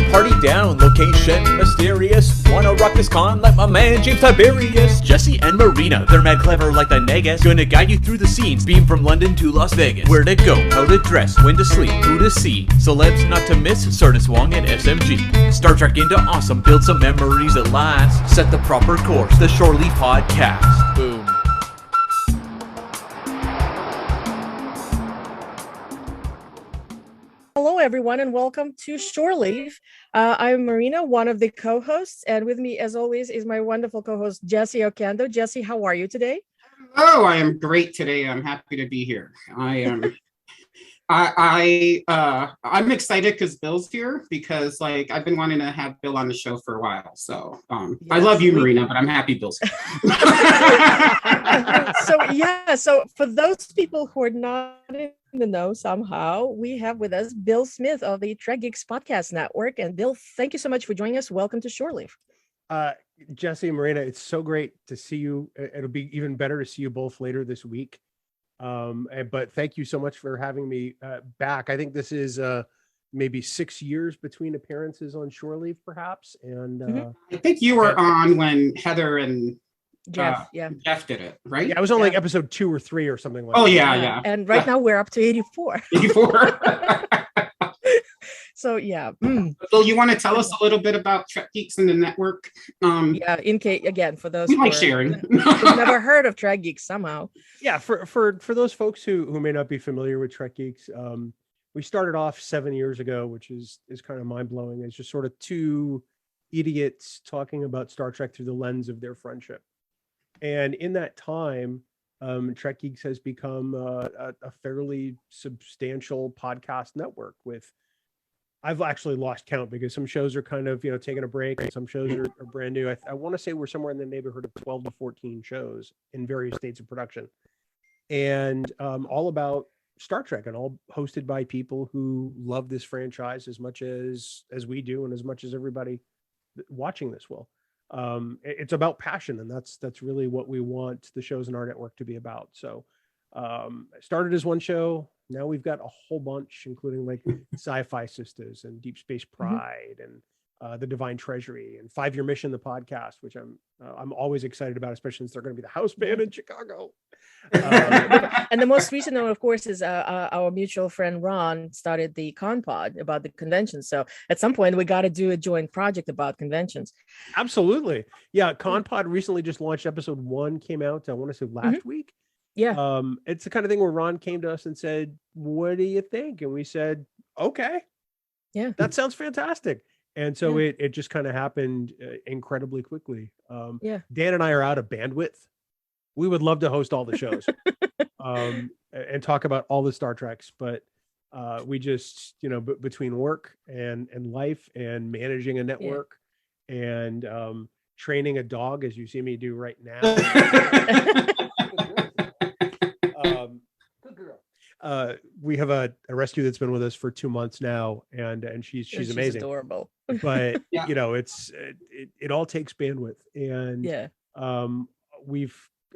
party down, location mysterious. Wanna rock this con like my man James Tiberius. Jesse and Marina, they're mad clever like the Negus. Gonna guide you through the scenes, beam from London to Las Vegas. Where to go, how to dress, when to sleep, who to see. Celebs not to miss, Sardis Wong and SMG. Star Trek into awesome, build some memories at last. Set the proper course, the Shore Leave Podcast. Boom. Hello, everyone, and welcome to Shore Leave. I'm Marina, one of the co-hosts, and with me, as always, is my wonderful co-host, Jesse Ocando. Jesse, how are you today? Oh, I am great today. I'm happy to be here. I am. I'm excited because Bill's here because I've been wanting to have Bill on the show for a while. So yes, I love you, Marina, but I'm happy Bill's here. So for those people who are not in the know somehow, we have with us Bill Smith of the Trek Geeks podcast network. And Bill, thank you so much for joining us. Welcome to Shore Leave. Jesse and Marina, it's so great to see you. It'll be even better to see you both later this week. But thank you so much for having me back. I think this is maybe 6 years between appearances on Shore Leave, perhaps. And I think you were on when Heather and Jeff did it, right? Yeah, I was on like episode 2 or 3 or something like that. Oh, yeah. And right now we're up to 84. 84. So, yeah. So you want to tell us a little bit about Trek Geeks and the network? In case, again, for those we like sharing. who've never heard of Trek Geeks somehow. Yeah, for those folks who may not be familiar with Trek Geeks, we started off 7 years ago, which is kind of mind-blowing. It's just sort of two idiots talking about Star Trek through the lens of their friendship. And in that time, Trek Geeks has become a fairly substantial podcast network with, I've actually lost count because some shows are kind of, taking a break and some shows are brand new. I want to say we're somewhere in the neighborhood of 12 to 14 shows in various states of production. And all about Star Trek and all hosted by people who love this franchise as much as we do and as much as everybody watching this will. It's about passion, and that's really what we want the shows in our network to be about. So I started as one show. Now we've got a whole bunch, including like Sci-Fi Sisters and Deep Space Pride and The Divine Treasury and 5-Year Mission, the podcast, which I'm always excited about, especially since they're going to be the house band in Chicago. And the most recent one, of course, is our mutual friend Ron started the Con Pod about the convention. So at some point, we got to do a joint project about conventions. Absolutely. Yeah. Con Pod recently just launched. Episode 1 came out, I want to say last week. Yeah. It's the kind of thing where Ron came to us and said, "What do you think?" And we said, "Okay. Yeah, that sounds fantastic." And so it just kind of happened incredibly quickly. Dan and I are out of bandwidth. We would love to host all the shows and talk about all the Star Treks, but we just, between work and life and managing a network and training a dog, as you see me do right now. We have a rescue that's been with us for 2 months now, and she's amazing, adorable. But it all takes bandwidth, and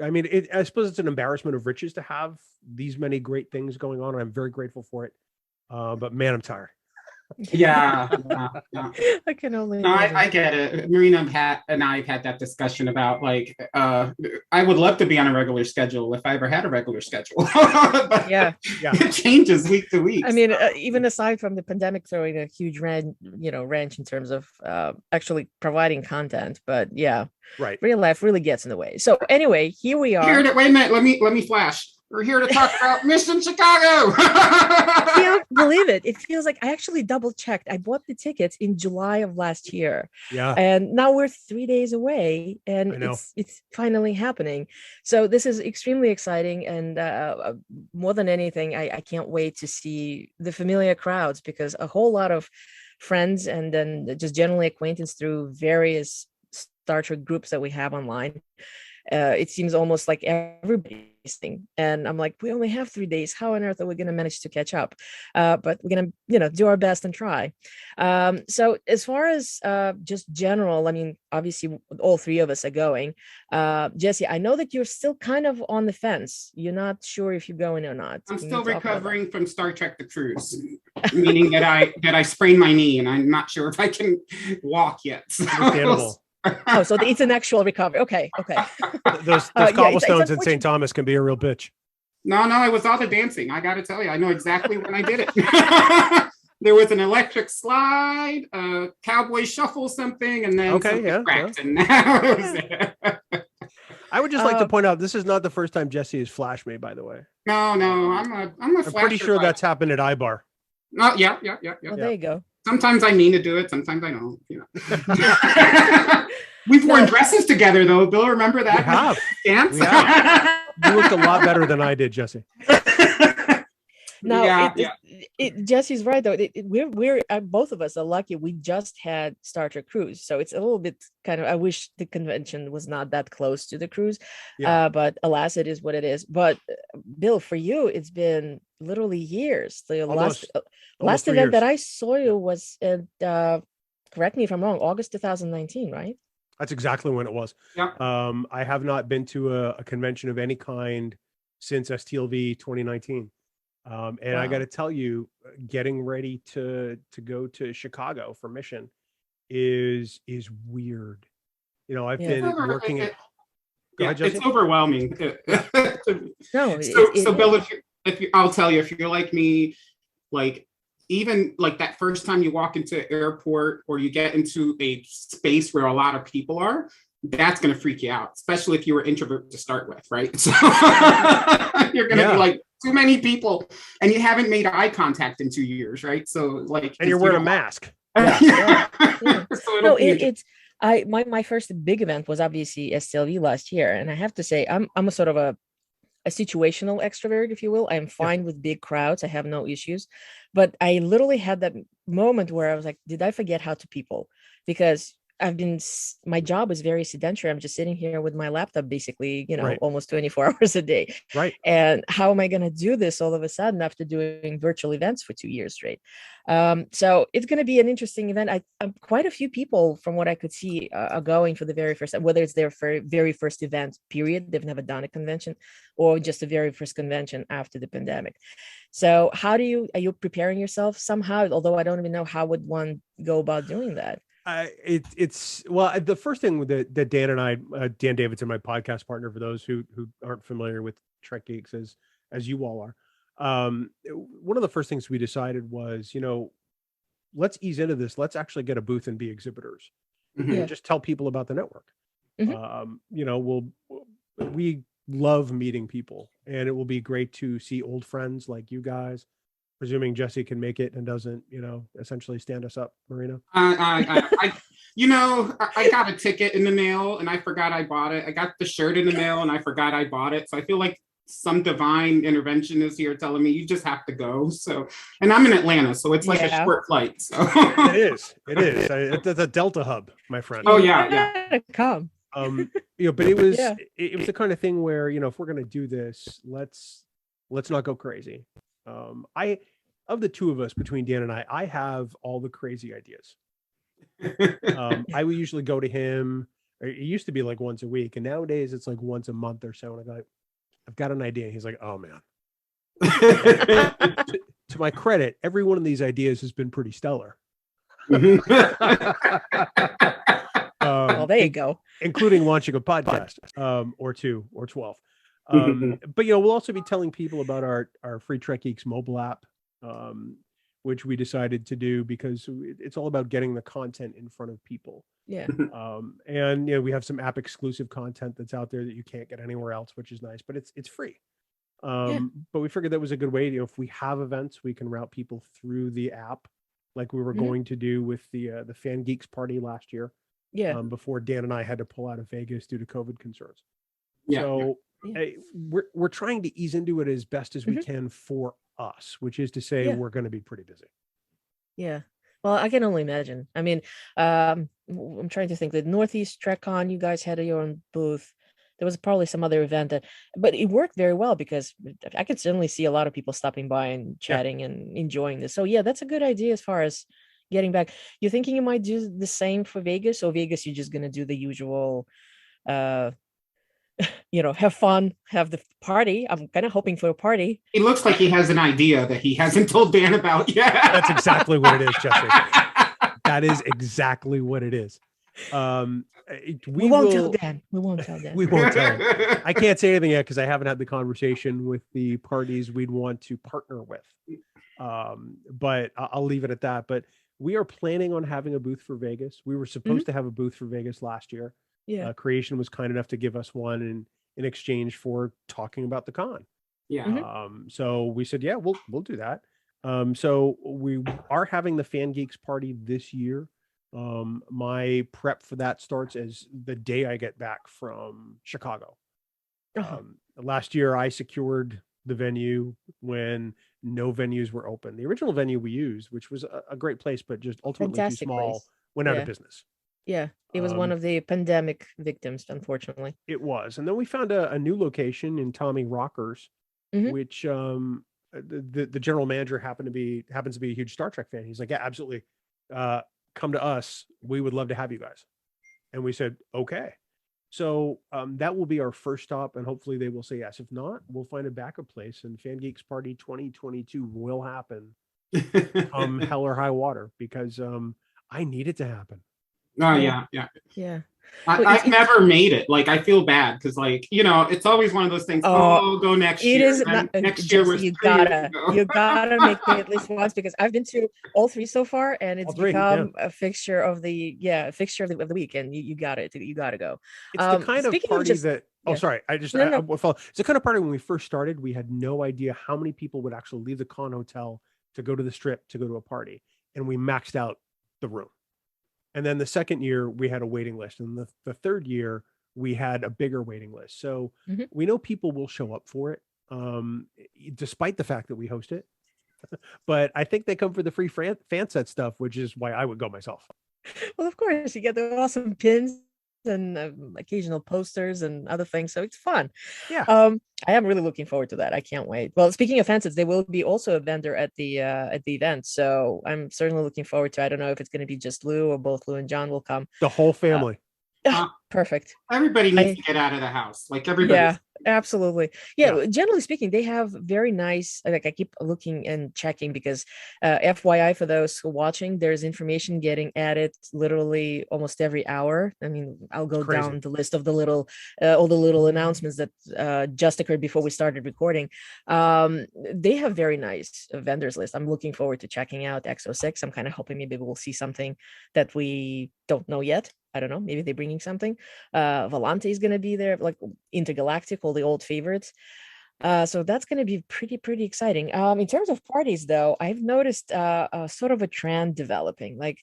I suppose it's an embarrassment of riches to have these many great things going on, and I'm very grateful for it. But man, I'm tired. Yeah. I can only. No, I get it. Marina and I have had that discussion about I would love to be on a regular schedule if I ever had a regular schedule. But it changes week to week. I mean, even aside from the pandemic throwing a huge wrench in terms of actually providing content, but real life really gets in the way. So anyway, here we are. Wait a minute. Let me flash. We're here to talk about Mission Chicago. I can't believe it. It feels like I actually double checked. I bought the tickets in July of last year. Yeah. And now we're 3 days away and it's finally happening. So this is extremely exciting. And more than anything, I can't wait to see the familiar crowds because a whole lot of friends and then just generally acquaintance through various Star Trek groups that we have online. It seems almost like everybody racing. And I'm like, we only have 3 days. How on earth are we going to manage to catch up? But we're going to, do our best and try. So as far as just general, I mean, obviously all three of us are going. Jesse, I know that you're still kind of on the fence. You're not sure if you're going or not. I'm still recovering from Star Trek The Cruise, meaning that I sprained my knee and I'm not sure if I can walk yet. So. Oh, so it's an actual recovery. Okay. Those cobblestones in St. Thomas can be a real bitch. No, it was all the dancing. I got to tell you, I know exactly when I did it. There was an electric slide, a cowboy shuffle, something, and then cracked. And now it was there. I would just like to point out, this is not the first time Jesse has flashed me, by the way. No, I'm pretty sure that's happened at iBar. Oh, yeah. Well, there you go. Sometimes I mean to do it. Sometimes I don't. We've worn dresses together, though. Bill, remember that? We have. You looked a lot better than I did, Jesse. Now, Jesse's right though. We're both of us are lucky. We just had Star Trek cruise, so it's a little bit kind of. I wish the convention was not that close to the cruise, but alas, it is what it is. But Bill, for you, it's been literally years. The last event that I saw you was at, correct me if I'm wrong, August 2019, right? That's exactly when it was. Yeah. I have not been to a convention of any kind since STLV 2019. And wow. I got to tell you, getting ready to go to Chicago for Mission is weird. I've been working at. It's overwhelming. No. So Bill, if you, I'll tell you, if you're like me, like even like that first time you walk into an airport or you get into a space where a lot of people are, that's going to freak you out, especially if you were introvert to start with, right? So you're going to be like, too many people, and you haven't made eye contact in 2 years, right? So like, and you're wearing a mask. Yeah. So my first big event was obviously STLV last year, and I have to say I'm a sort of a situational extrovert, if you will. I'm fine with big crowds. I have no issues, but I literally had that moment where I was like, did I forget how to people? Because my job is very sedentary. I'm just sitting here with my laptop, basically, almost 24 hours a day. Right. And how am I going to do this all of a sudden after doing virtual events for 2 years straight? So it's going to be an interesting event. Quite a few people, from what I could see, are going for the very first, whether it's their very first event, period. They've never done a convention, or just the very first convention after the pandemic. So are you preparing yourself somehow? Although I don't even know how would one go about doing that. The first thing that Dan and I, Dan Davidson, my podcast partner, for those who aren't familiar with Trek Geeks as you all are, one of the first things we decided was, let's ease into this. Let's actually get a booth and be exhibitors. And just tell people about the network. We love meeting people, and it will be great to see old friends like you guys. Presuming Jesse can make it and doesn't, essentially stand us up, Marina. I got a ticket in the mail and I forgot I bought it. I got the shirt in the mail and I forgot I bought it. So I feel like some divine intervention is here telling me you just have to go. So, and I'm in Atlanta, so it's like a short flight. So it is. It's a Delta hub, my friend. Oh yeah. Come. But it was the kind of thing where, if we're gonna do this, let's not go crazy. Of the two of us, between Dan and I have all the crazy ideas. I would usually go to him. It used to be like once a week, and nowadays it's like once a month or so. And I've got an idea. And he's like, "Oh man." To my credit, every one of these ideas has been pretty stellar. Well, there you go. Including launching a podcast, or 2 or 12. But we'll also be telling people about our free Trek Geeks mobile app, which we decided to do because it's all about getting the content in front of people. Yeah. And we have some app exclusive content that's out there that you can't get anywhere else, which is nice, but it's free. But we figured that was a good way. If we have events, we can route people through the app, like we were going to do with the Fan Geeks Party last year. Yeah. Before Dan and I had to pull out of Vegas due to COVID concerns. Yeah. So we're trying to ease into it as best as we can for us, which is to say we're going to be pretty busy. Yeah. Well, I can only imagine. I mean, I'm trying to think. The Northeast TrekCon, you guys had your own booth. there was probably some other event that, but it worked very well because I could certainly see a lot of people stopping by and chatting and enjoying this. So yeah, that's a good idea as far as getting back. You thinking you might do the same for Vegas, or Vegas you're just gonna do the usual, uh, have fun, have the party? I'm kind of hoping for a party. It looks like he has an idea that he hasn't told Dan about yet. That's exactly what it is, Jesse. That is exactly what it is. We won't tell Dan. We won't tell Dan. We won't tell him. I can't say anything yet because I haven't had the conversation with the parties we'd want to partner with. But I'll leave it at that. But we are planning on having a booth for Vegas. We were supposed to have a booth for Vegas last year. Yeah. Creation was kind enough to give us one in exchange for talking about the con. Yeah. So we said, yeah, we'll do that. So we are having the Fan Geeks party this year. My prep for that starts as the day I get back from Chicago. Last year I secured the venue when no venues were open. The original venue we used, which was a great place, but just ultimately too small, went out of business. Yeah, it was one of the pandemic victims, unfortunately. It was. And then we found a new location in Tommy Rockers, which the general manager happens to be a huge Star Trek fan. He's like, yeah, absolutely. Come to us. We would love to have you guys. And we said, okay. So that will be our first stop, and hopefully they will say yes. If not, we'll find a backup place, and Fan Geeks Party 2022 will happen hell or high water, because I need it to happen. Oh, yeah. I've never made it. Like, I feel bad because, like, it's always one of those things. Oh, go next year. It is not, next year. You gotta make it at least once, because I've been to all three so far, and it's become a fixture of the week. And you got it. You got to go. It's the kind of party that. Oh, sorry. It's the kind of party when we first started, we had no idea how many people would actually leave the con hotel to go to the Strip to go to a party, and we maxed out the room. And then the second year we had a waiting list, and the third year we had a bigger waiting list. So we know people will show up for it, despite the fact that we host it. But I think they come for the free fan set stuff, which is why I would go myself. Well, of course, you get the awesome pins and occasional posters and other things, so it's fun. I am really looking forward to that. I can't wait. Well, speaking of fences, there will be also a vendor at the event, so I'm certainly looking forward to. I don't know if it's going to be just Lou or both Lou and John will come. The whole family. Perfect. Everybody needs to get out of the house. Like, everybody. Yeah, absolutely. Yeah, generally speaking, they have very nice, like, I keep looking and checking because FYI for those who are watching, there's information getting added literally almost every hour. I mean, I'll go down the list of the little all the little announcements that just occurred before we started recording. They have very nice vendors list. I'm looking forward to checking out X06. I'm kind of hoping maybe we'll see something that we don't know yet. I don't know. Maybe they're bringing something. Volante is going to be there, like Intergalactic, all the old favorites. So that's going to be pretty exciting. In terms of parties, though, I've noticed sort of a trend developing. Like,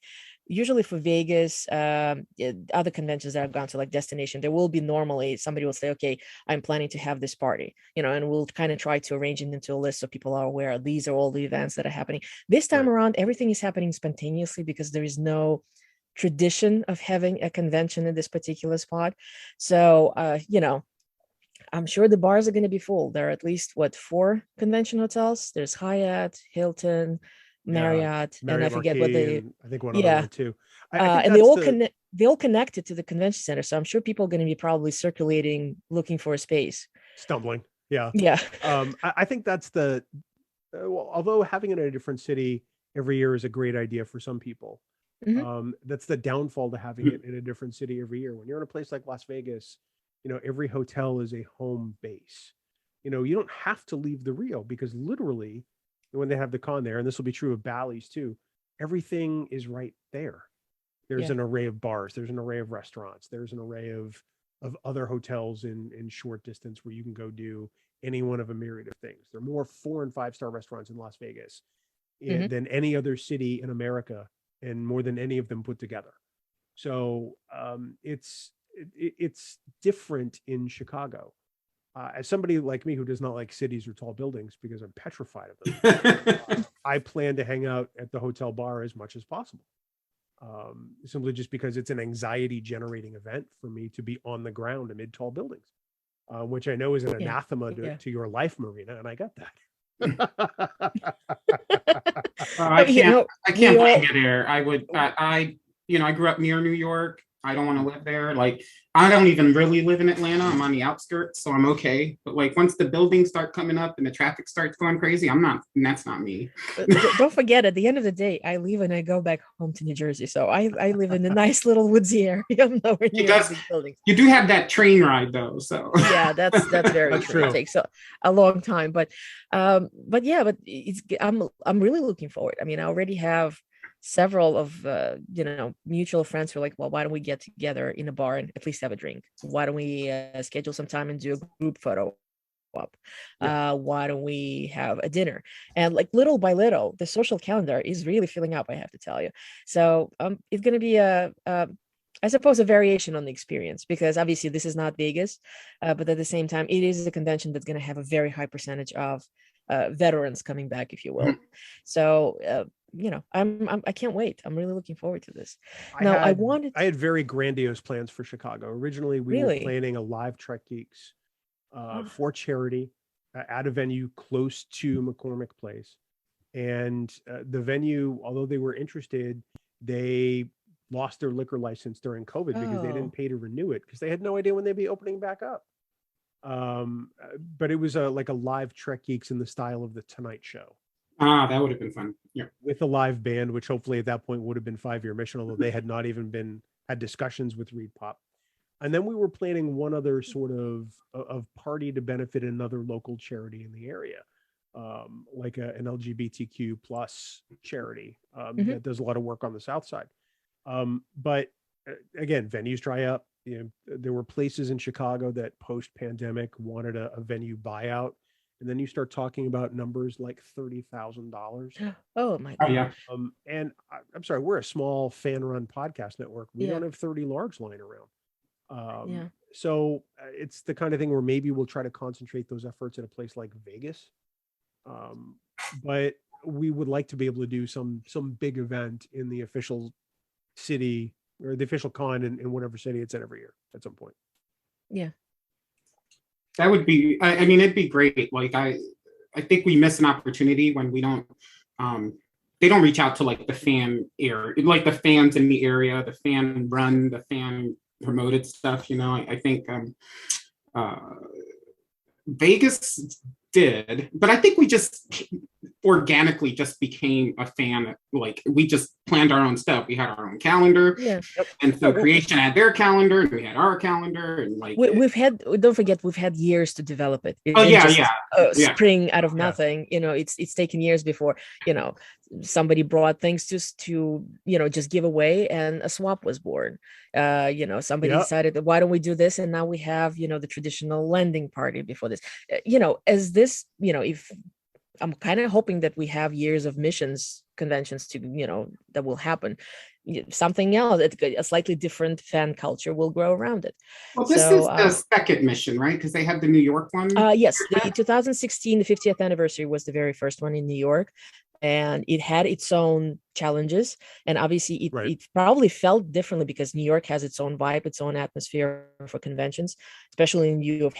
usually for Vegas, other conventions that I've gone to, like Destination, there will be normally somebody will say, okay, I'm planning to have this party, and we'll kind of try to arrange it into a list so people are aware these are all the events that are happening. This time around, everything is happening spontaneously because there is no tradition of having a convention in this particular spot. So I'm sure the bars are going to be full. There are at least 4 convention hotels. There's Hyatt, Hilton, Marriott, and I forget what they. I think one other one too. And they all connected to the convention center. So I'm sure people are going to be probably circulating, looking for a space. Stumbling. Yeah. I think that's although having it in a different city every year is a great idea for some people. That's the downfall to having it in a different city every year. When you're in a place like Las Vegas, every hotel is a home base. You don't have to leave the Rio, because literally when they have the con there, and this will be true of Bally's too, everything is right there. There's an array of bars, there's an array of restaurants, there's an array of other hotels in short distance where you can go do any one of a myriad of things. There are more 4- and 5-star restaurants in Las Vegas than any other city in America, and more than any of them put together. So it's different in Chicago. As somebody like me who does not like cities or tall buildings because I'm petrified of them, I plan to hang out at the hotel bar as much as possible. Simply just because it's an anxiety generating event for me to be on the ground amid tall buildings. which I know is an anathema to your life, Marina, and I got that. I can't bring it there. I grew up near New York. I don't want to live there. Like, I don't even really live in Atlanta. I'm on the outskirts, so I'm okay. But like, once the buildings start coming up and the traffic starts going crazy, that's not me. Don't forget, at the end of the day, I leave and I go back home to New Jersey. So I live in a nice little woodsy area. I'm nowhere near the big buildings. You do have that train ride though, so yeah, that's very true. It takes a long time, but I'm really looking forward. I mean, I already have several of mutual friends who are like, well, why don't we get together in a bar and at least have a drink? Why don't we schedule some time and do a group photo up? Why don't we have a dinner? And like, little by little, the social calendar is really filling up, I have to tell you. So it's going to be I suppose a variation on the experience, because obviously this is not Vegas, but at the same time, it is a convention that's going to have a very high percentage of veterans coming back, if you will. So I can't wait. I'm really looking forward to this. I had very grandiose plans for Chicago. Originally, we were planning a live Trek Geeks for charity at a venue close to McCormick Place. And the venue, although they were interested, they lost their liquor license during COVID because they didn't pay to renew it, because they had no idea when they'd be opening back up. But it was like a live Trek Geeks in the style of the Tonight Show. That would have been fun. Yeah. With a live band, which hopefully at that point would have been 5-year mission, although they had not even had discussions with Reed Pop. And then we were planning one other sort of party to benefit another local charity in the area, like an LGBTQ plus charity that does a lot of work on the South Side. But again, venues dry up. There were places in Chicago that post-pandemic wanted a venue buyout. And then you start talking about numbers like $30,000. Oh my God. Yeah. And I'm sorry, we're a small fan-run podcast network. We don't have 30 large lying around. So it's the kind of thing where maybe we'll try to concentrate those efforts at a place like Vegas. But we would like to be able to do some big event in the official city or the official con in whatever city it's in every year at some point. Yeah. That would be, I mean, it'd be great. Like, I think we miss an opportunity when we don't, they don't reach out to like the fan area, like the fans in the area, the fan run, the fan promoted stuff. I think Vegas did, but I think we just organically just became a fan. Like, we just planned our own stuff. We had our own calendar, and so Creation had their calendar, and we had our calendar, and like don't forget, we've had years to develop it. Spring out of nothing. It's taken years before somebody brought things just to just give away, and a swap was born. Somebody decided that, why don't we do this, and now we have the traditional lending party before this. As this, if I'm kind of hoping that we have years of missions conventions to that will happen. Something else, a slightly different fan culture will grow around it. Well, this is the second mission, right? Because they had the New York one. Yes, the 2016, the 50th anniversary was the very first one in New York, and it had its own challenges, and obviously it probably felt differently because New York has its own vibe, its own atmosphere for conventions, especially in view of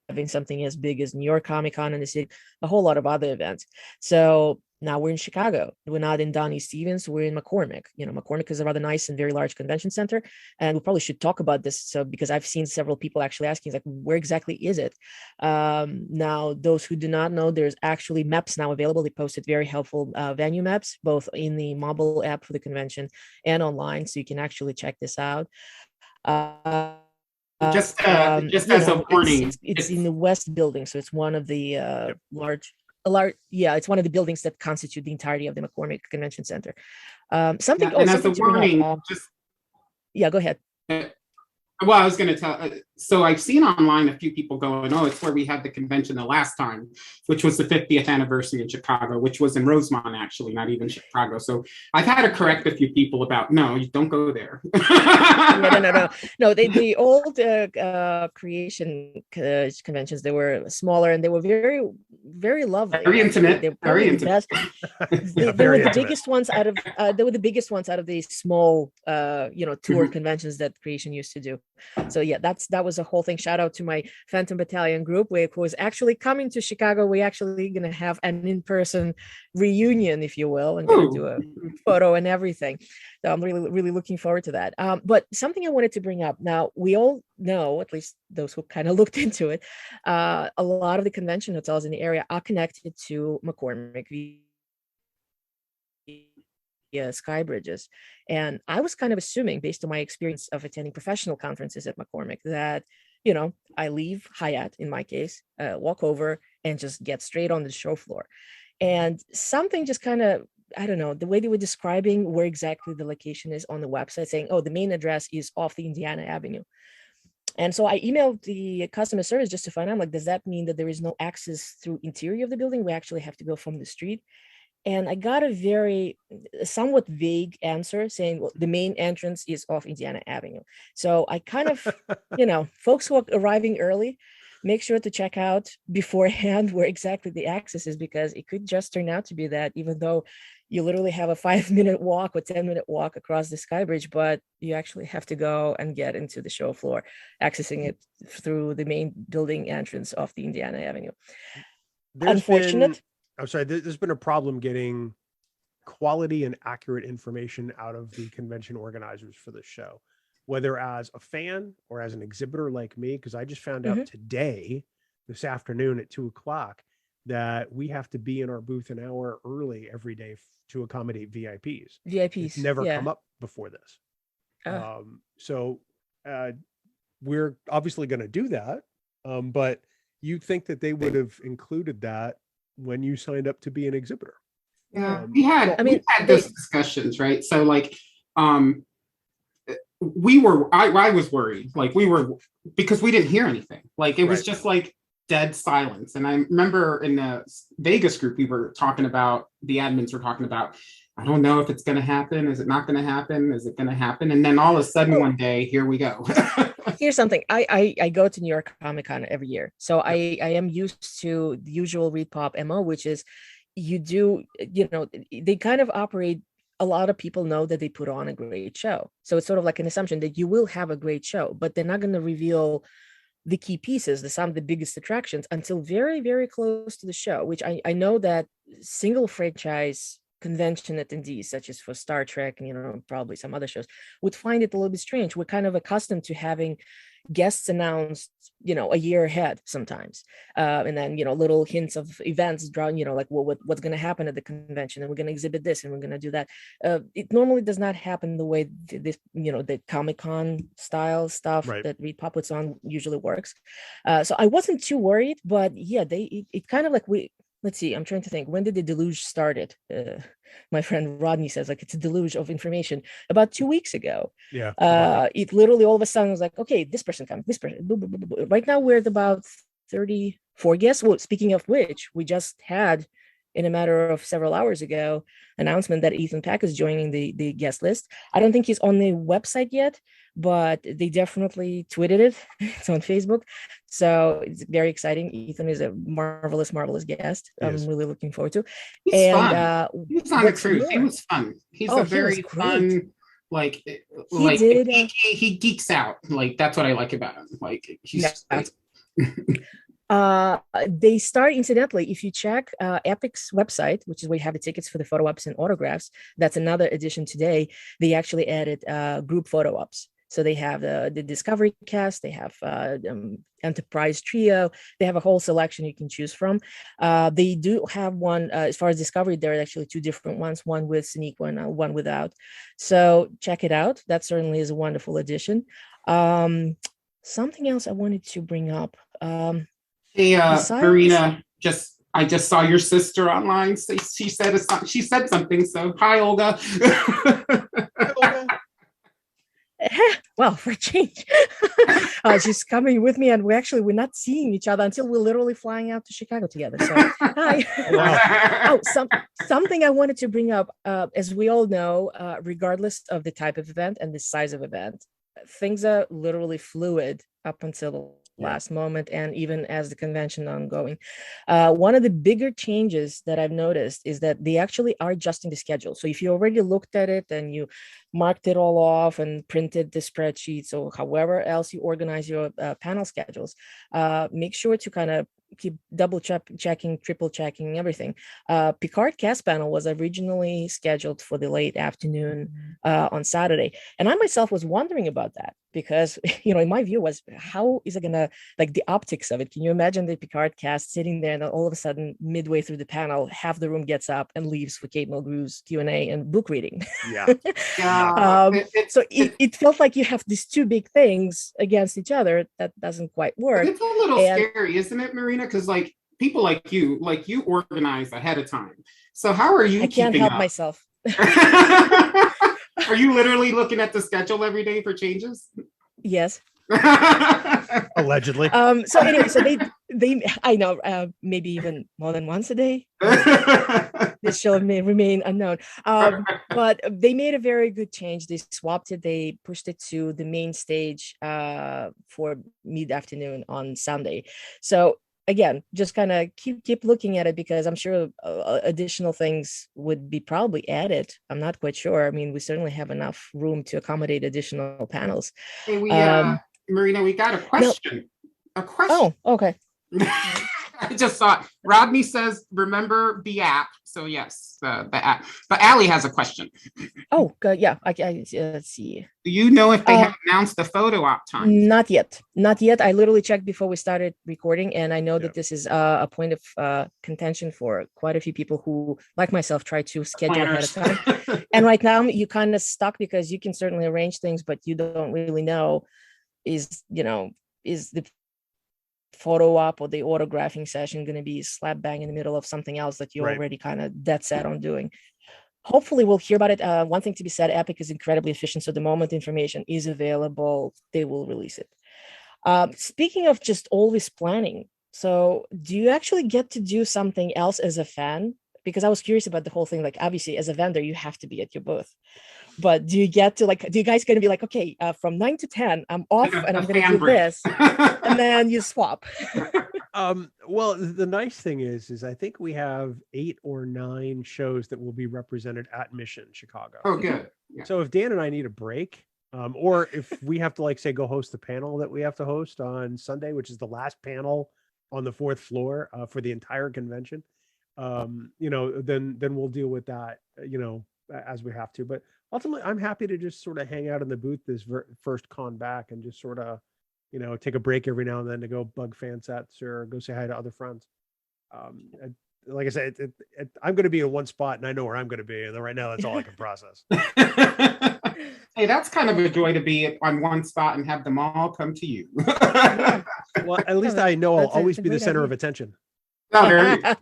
having something as big as New York Comic Con and a whole lot of other events. So now we're in Chicago. We're not in Donnie Stevens. We're in McCormick. McCormick is a rather nice and very large convention center. And we probably should talk about this. So, because I've seen several people actually asking, like, where exactly is it? Now, those who do not know, there's actually maps now available. They posted very helpful venue maps, both in the mobile app for the convention and online. So you can actually check this out. Just as a warning, it's in the West Building, so it's one of the it's one of the buildings that constitute the entirety of the McCormick Convention Center. Something. And as a warning, go ahead. Well, I was going to tell. So I've seen online a few people going, "Oh, it's where we had the convention the last time, which was the 50th anniversary in Chicago, which was in Rosemont, actually, not even Chicago." So I've had to correct a few people about, no, you don't go there. No. The old creation conventions, they were smaller and they were very very lovely. Very intimate. They were Very probably the intimate. best. Yeah, They were very the intimate. biggest ones out of these small tour conventions that Creation used to do. So yeah, that was a whole thing. Shout out to my Phantom Battalion group, who was actually coming to Chicago. We're actually gonna have an in-person reunion, if you will, and gonna do a photo and everything. So I'm really, really looking forward to that. But something I wanted to bring up. Now, we all know, at least those who kind of looked into it, a lot of the convention hotels in the area are connected to McCormick via sky bridges. And I was kind of assuming, based on my experience of attending professional conferences at McCormick, that, I leave Hyatt, in my case, walk over and just get straight on the show floor. And something just kind of, I don't know, the way they were describing where exactly the location is on the website, saying, oh, the main address is off the Indiana Avenue. And so I emailed the customer service just to find out, like, does that mean that there is no access through interior of the building? We actually have to go from the street. And I got a somewhat vague answer saying, well, the main entrance is off Indiana Avenue. So I kind of, folks who are arriving early, make sure to check out beforehand where exactly the access is, because it could just turn out to be that, even though you literally have a 5-minute walk or 10-minute walk across the sky bridge, but you actually have to go and get into the show floor, accessing it through the main building entrance off the Indiana Avenue. There's been a problem getting quality and accurate information out of the convention organizers for this show, whether as a fan or as an exhibitor like me, because I just found out this afternoon at 2:00 that we have to be in our booth an hour early every day to accommodate VIPs. It's never come up before this. So we're obviously going to do that. But you'd think that they would have included that when you signed up to be an exhibitor. Yeah, we had those discussions, right? So like, I was worried, like because we didn't hear anything. Like it was just like dead silence. And I remember in the Vegas group, the admins were talking about, I don't know if it's going to happen. Is it not going to happen? Is it going to happen? And then all of a sudden one day, here we go. Here's something. I go to New York Comic Con every year. So I am used to the usual ReadPop MO, which is they kind of operate. A lot of people know that they put on a great show. So it's sort of like an assumption that you will have a great show, but they're not going to reveal the key pieces, some of the biggest attractions, until very, very close to the show, which I know that single franchise convention attendees, such as for Star Trek and probably some other shows, would find it a little bit strange. We're kind of accustomed to having guests announced a year ahead sometimes, and then little hints of events drawn, like what's going to happen at the convention, and we're going to exhibit this and we're going to do that. It normally does not happen the way this the Comic-Con style stuff that ReadPop puts on usually works. So I wasn't too worried, but yeah, it kind of like let's see, I'm trying to think, when did the deluge started? My friend Rodney says, like, it's a deluge of information about 2 weeks ago. Yeah. It literally all of a sudden was like, okay, this person comes, this person. Blah, blah, blah, blah. Right now we're at about 34 guests. Well, speaking of which, we just had, in a matter of several hours ago, announcement that Ethan Peck is joining the guest list. I don't think he's on the website yet, but they definitely tweeted it. It's on Facebook. So it's very exciting. Ethan is a marvelous, marvelous guest. I'm really looking forward to. He's fun. He was on the cruise. He was fun. He's a very fun, he geeks out. Like, that's what I like about him. Like, he's they start, incidentally, if you check Epic's website, which is where you have the tickets for the photo ops and autographs, that's another addition today. They actually added group photo ops. So they have the Discovery cast, they have Enterprise Trio, they have a whole selection you can choose from. They do have one, as far as Discovery, there are actually two different ones, one with Sonequa and one without. So check it out. That certainly is a wonderful addition. Something else I wanted to bring up. Hey, Marina, I just saw your sister online. So she said something. So hi, Olga. Hi, Olga. Well, for a change, she's coming with me, and we're not seeing each other until we're literally flying out to Chicago together. So hi. Wow. Something I wanted to bring up, as we all know, regardless of the type of event and the size of event, things are literally fluid up until last moment, and even as the convention ongoing. One of the bigger changes that I've noticed is that they actually are adjusting the schedule. So if you already looked at it and you marked it all off and printed the spreadsheets or however else you organize your panel schedules, make sure to kind of keep double checking, triple checking everything. Picard cast panel was originally scheduled for the late afternoon on Saturday, and I myself was wondering about that because in my view was, how is it gonna, like, the optics of it? Can you imagine the Picard cast sitting there and then all of a sudden midway through the panel half the room gets up and leaves for Kate Mulgrew's Q&A and book reading? So it felt like you have these two big things against each other. That doesn't quite work. It's a little scary, isn't it, Marina? Because like people like you organize ahead of time. So how are you? I can't help myself. Are you literally looking at the schedule every day for changes? Yes. Allegedly. So anyway, so they I know, maybe even more than once a day. This shall may remain unknown. But they made a very good change. They swapped it. They pushed it to the main stage for mid-afternoon on Sunday. So again, just kind of keep looking at it, because I'm sure additional things would be probably added. I'm not quite sure. I mean, we certainly have enough room to accommodate additional panels. Hey, Marina, we got a question. A question. Oh, okay. I just saw it. Rodney says, remember the app. So yes, the app. But Allie has a question. Oh, good. Yeah. Let's see. Do you know if they have announced the photo op time? Not yet. I literally checked before we started recording, and I know that this is a point of contention for quite a few people who, like myself, try to schedule ahead of time. And right now, you kind of stuck because you can certainly arrange things, but you don't really know is the photo op or the autographing session going to be slap bang in the middle of something else that you're already kind of dead set on doing. Hopefully we'll hear about it. One thing to be said, Epic is incredibly efficient, so the moment information is available, they will release it. Speaking of just always planning, so do you actually get to do something else as a fan? Because I was curious about the whole thing. Like, obviously as a vendor you have to be at your booth, but do you get to, like, do you guys going to be like, okay, from 9 to 10 I'm off and I'm going to do this, and then you swap? Well, the nice thing is I think we have 8 or 9 shows that will be represented at Mission Chicago. Oh, good. Yeah. So if Dan and I need a break, or if we have to, like, say, go host the panel that we have to host on Sunday, which is the last panel on the 4th floor for the entire convention, then we'll deal with that, as we have to. But ultimately, I'm happy to just sort of hang out in the booth this first con back and just sort of, take a break every now and then to go bug fan sets or go say hi to other friends. Like I said, I'm going to be in one spot and I know where I'm going to be. And right now, that's all I can process. Hey, that's kind of a joy to be on one spot and have them all come to you. Well, at least I know I'll always be the center of attention. Oh, there you go.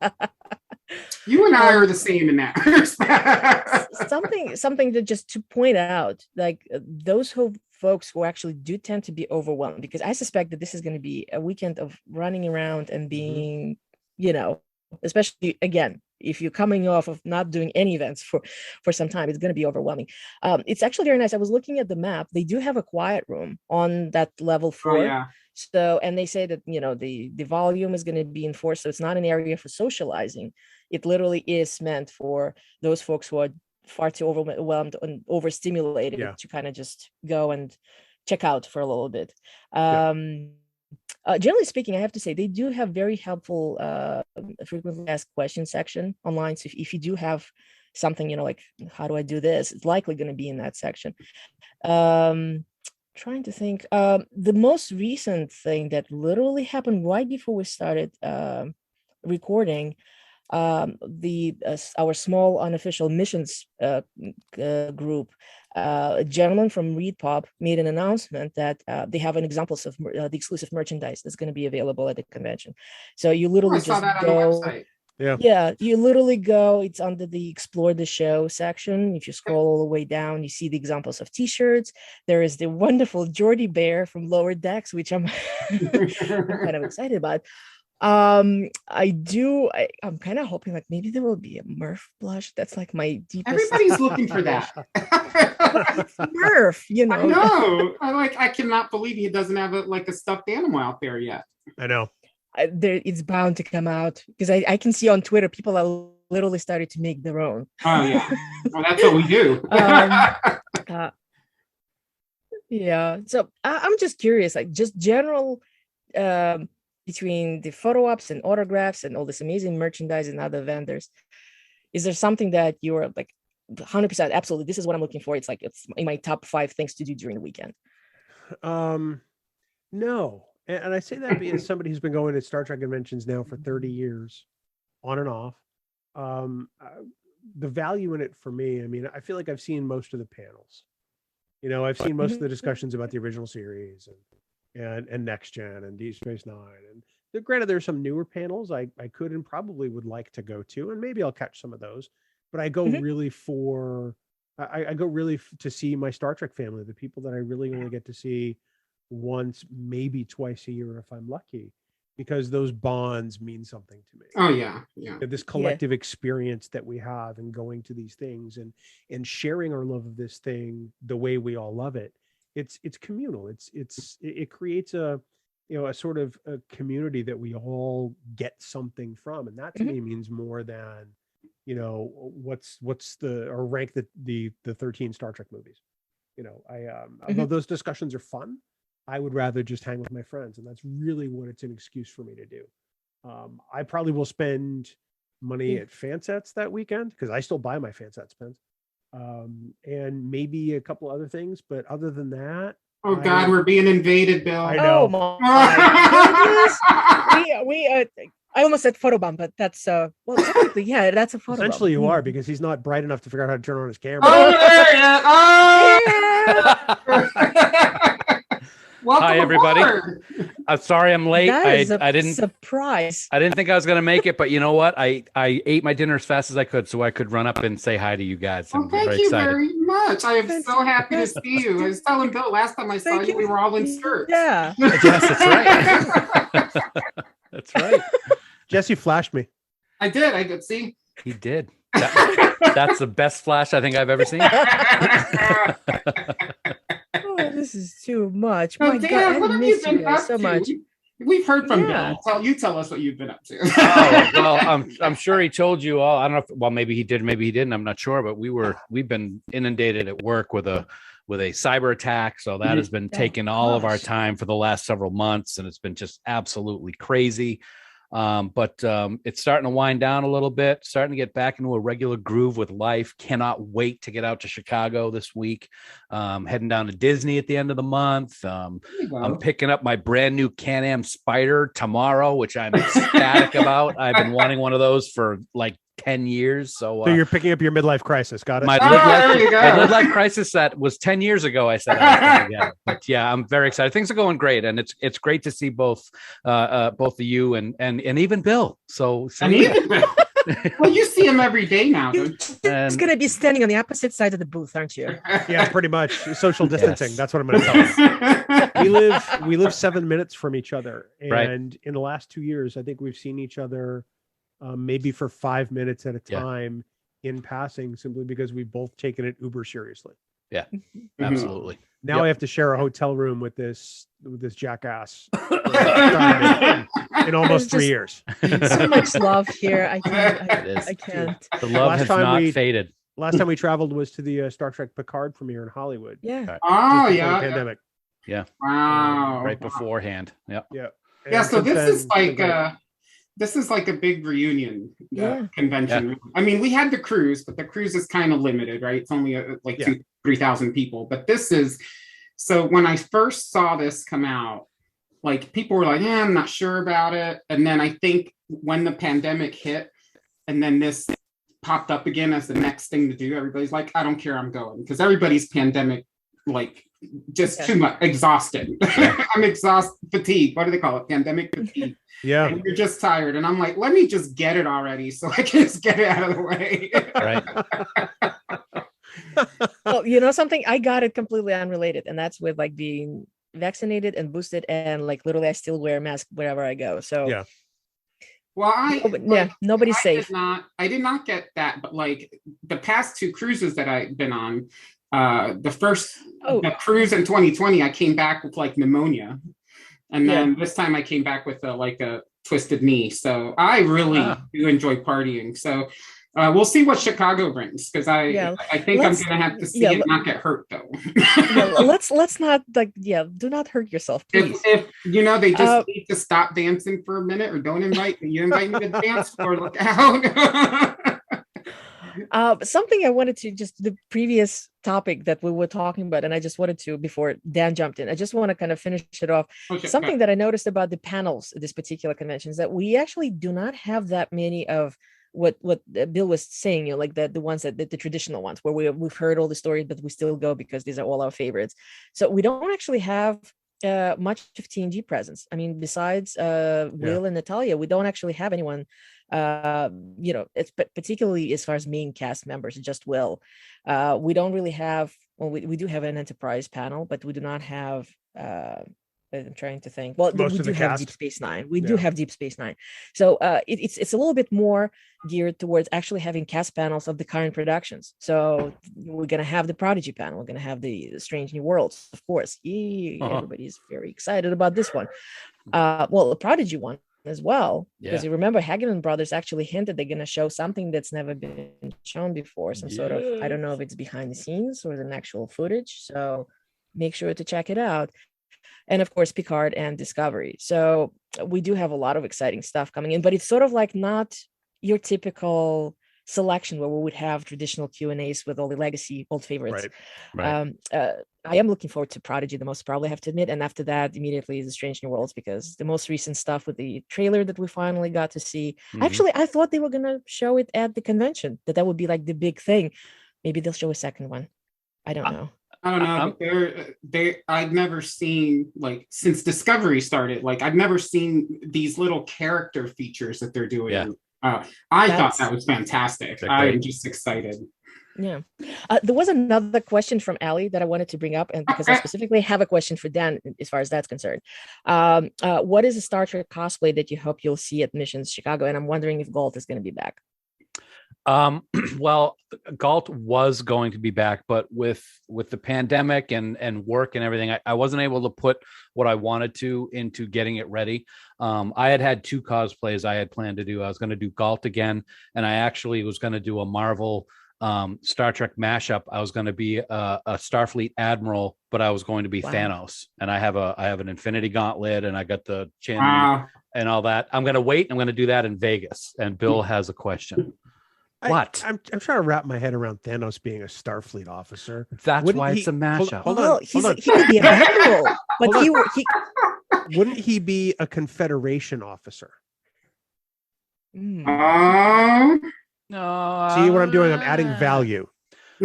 You and I are the same in that respect. something to point out, like those folks who actually do tend to be overwhelmed, because I suspect that this is going to be a weekend of running around and being, especially again, if you're coming off of not doing any events for some time, it's going to be overwhelming. It's actually very nice. I was looking at the map. They do have a quiet room on that level 4. Oh, yeah. So, and they say that, the volume is going to be enforced. So it's not an area for socializing. It literally is meant for those folks who are far too overwhelmed and overstimulated to kind of just go and check out for a little bit. Generally speaking, I have to say they do have very helpful frequently asked questions section online. So if you do have something, like, how do I do this? It's likely going to be in that section. Trying to think. The most recent thing that literally happened right before we started recording, our small unofficial missions group, a gentleman from ReadPop made an announcement that they have an examples of the exclusive merchandise that's going to be available at the convention. So you literally just go. Yeah, you literally go. It's under the Explore the Show section. If you scroll all the way down, you see the examples of T-shirts. There is the wonderful Geordie Bear from Lower Decks, which I'm kind of excited about. I do. I'm kind of hoping like maybe there will be a Murph blush. That's like my deepest. Everybody's looking for that. It's Murph, you know. I know. I cannot believe he doesn't have a stuffed animal out there yet. I know. It's bound to come out because I can see on Twitter people are literally started to make their own. Oh yeah, well, that's what we do. Yeah. So I'm just curious, like just general. Between the photo ops and autographs and all this amazing merchandise and other vendors, is there something that you're like 100% absolutely this is what I'm looking for? It's in my top 5 things to do during the weekend. No, and I say that being somebody who's been going to Star Trek conventions now for 30 years, on and off. The value in it for me, I mean, I feel like I've seen most of the panels. You know, I've seen most of the discussions about the original series and Next Gen and Deep Space Nine. And granted, there's some newer panels I could and probably would like to go to, and maybe I'll catch some of those. But I go really I go really to see my Star Trek family, the people that I really only get to see once, maybe twice a year if I'm lucky, because those bonds mean something to me. Oh yeah, yeah. This collective experience that we have and going to these things and sharing our love of this thing the way we all love it. It's communal. It creates a sort of a community that we all get something from, and that to me means more than what's or rank the 13 Star Trek movies. Although those discussions are fun, I would rather just hang with my friends, and that's really what it's an excuse for me to do. I probably will spend money at Fansets that weekend because I still buy my Fansets pens. And maybe a couple other things, but other than that, oh God, we're being invaded, Bill. I know. Oh my goodness. I almost said photobomb, but that's well, technically, yeah, that's a photobomb. Essentially, you are, because he's not bright enough to figure out how to turn on his camera. Oh, there you Welcome Hi, everybody. aboard. I'm sorry I'm late. I didn't surprise. I didn't think I was going to make it, but you know what? I ate my dinner as fast as I could so I could run up and say hi to you guys. Oh, thank you very much. I am so happy to see you. I was telling Bill last time I saw you, we were all in skirts. Yeah. Yes, that's right. That's right. Jesse flashed me. I did. See? He did. That's the best flash I think I've ever seen. Oh, this is too much. Oh, My Dan, God, what I have you miss you been guys up so to? much. We've heard from Yeah. Bill. Tell us what you've been up to. Oh, well, I'm sure he told you all. I don't know if, well, maybe he did, maybe he didn't. I'm not sure, but we've been inundated at work with a cyber attack. So that has been taking all of our time for the last several months, and it's been just absolutely crazy. But it's starting to wind down a little bit, starting to get back into a regular groove with life. Cannot wait to get out to Chicago this week. Heading down to Disney at the end of the month. I'm picking up my brand new Can-Am Spider tomorrow, which I'm ecstatic about. I've been wanting one of those for like 10 years. So you're picking up your midlife crisis. Got it. My midlife crisis that was 10 years ago. I said, but yeah, I'm very excited. Things are going great, and it's great to see both of you and even Bill. So well, you see him every day now. He's going to be standing on the opposite side of the booth, aren't you? Yeah, pretty much. Social distancing. Yes. That's what I'm going to tell you. We live 7 minutes from each other, and in the last 2 years, I think we've seen each other maybe for 5 minutes at a time in passing, simply because we've both taken it uber seriously. Yeah, absolutely. Now I have to share a hotel room with this jackass in almost 3 years. So much love here. I can't. The love has not faded. Last time we traveled was to the Star Trek Picard premiere in Hollywood. Yeah. Oh, yeah. The pandemic. Yeah. Wow. Right beforehand. Yeah. Yeah. Yeah. So this is like a big reunion convention. Yeah. I mean, we had the cruise, but the cruise is kind of limited, right? It's only 2,000-3,000 people. But this is, so when I first saw this come out, like people were like, I'm not sure about it. And then I think when the pandemic hit and then this popped up again as the next thing to do, everybody's like, I don't care, I'm going. Because everybody's pandemic, like just too much, exhausted. I'm exhausted, fatigue. What do they call it? Pandemic fatigue. Yeah. And you're just tired. And I'm like, let me just get it already so I can just get it out of the way. Right. Well, you know something? I got it completely unrelated. And that's with like being vaccinated and boosted. And like literally I still wear a mask wherever I go. So Well, nobody's safe. I did not get that, but like the past 2 cruises that I've been on, the cruise in 2020, I came back with like pneumonia, and then this time I came back with a twisted knee. So I really do enjoy partying. So we'll see what Chicago brings, because I think I'm gonna have to see it not get hurt though. let's not do not hurt yourself, please. If they just need to stop dancing for a minute, or don't invite me. You invite me to dance, or look out. Something I wanted to the previous topic that we were talking about, and I just wanted to, before Dan jumped in, I just want to kind of finish it off. Okay, something that I noticed about the panels at this particular convention is that we actually do not have that many of what Bill was saying, like the ones that the traditional ones where we've heard all the stories, but we still go because these are all our favorites. So we don't actually have much of TNG presence. I mean, besides Will and Natalia, we don't actually have anyone. It's particularly as far as main cast members, just Will. We don't really have. Well, we do have an Enterprise panel, but we do not have. I'm trying to think. Well, we do have Deep Space Nine. We do have Deep Space Nine. So it's a little bit more geared towards actually having cast panels of the current productions. So we're going to have the Prodigy panel. We're going to have the Strange New Worlds, of course. Everybody's very excited about this one. The Prodigy one as well, because you remember Hageman Brothers actually hinted they're going to show something that's never been shown before, some sort of, I don't know if it's behind the scenes or an actual footage. So make sure to check it out. And of course, Picard and Discovery. So we do have a lot of exciting stuff coming in, but it's sort of like not your typical selection where we would have traditional Q&As with all the legacy old favorites. Right. I am looking forward to Prodigy the most, probably have to admit. And after that, immediately is the Strange New Worlds, because the most recent stuff with the trailer that we finally got to see. Actually, I thought they were going to show it at the convention, that would be like the big thing. Maybe they'll show a second one. I don't know. I don't know. I've never seen, like, since Discovery started, like, I've never seen these little character features that they're doing. Yeah. I thought that was fantastic. I'm just excited. Yeah. There was another question from Allie that I wanted to bring up, and because I specifically have a question for Dan as far as that's concerned. What is a Star Trek cosplay that you hope you'll see at Missions Chicago? And I'm wondering if Galt is going to be back. Well, Galt was going to be back, but with the pandemic and work and everything, I wasn't able to put what I wanted to into getting it ready. I had 2 cosplays I had planned to do. I was going to do Galt again, and I actually was going to do a Marvel Star Trek mashup. I was going to be a Starfleet admiral, but I was going to be Thanos, and I have an Infinity Gauntlet, and I got the chin and all that. I'm going to wait. I'm going to do that in Vegas. And Bill has a question. What? I'm trying to wrap my head around Thanos being a Starfleet officer. That's why it's a mashup. Hold on. He could be an admiral, but he wouldn't he be a Confederation officer? No. See what I'm doing? I'm adding value.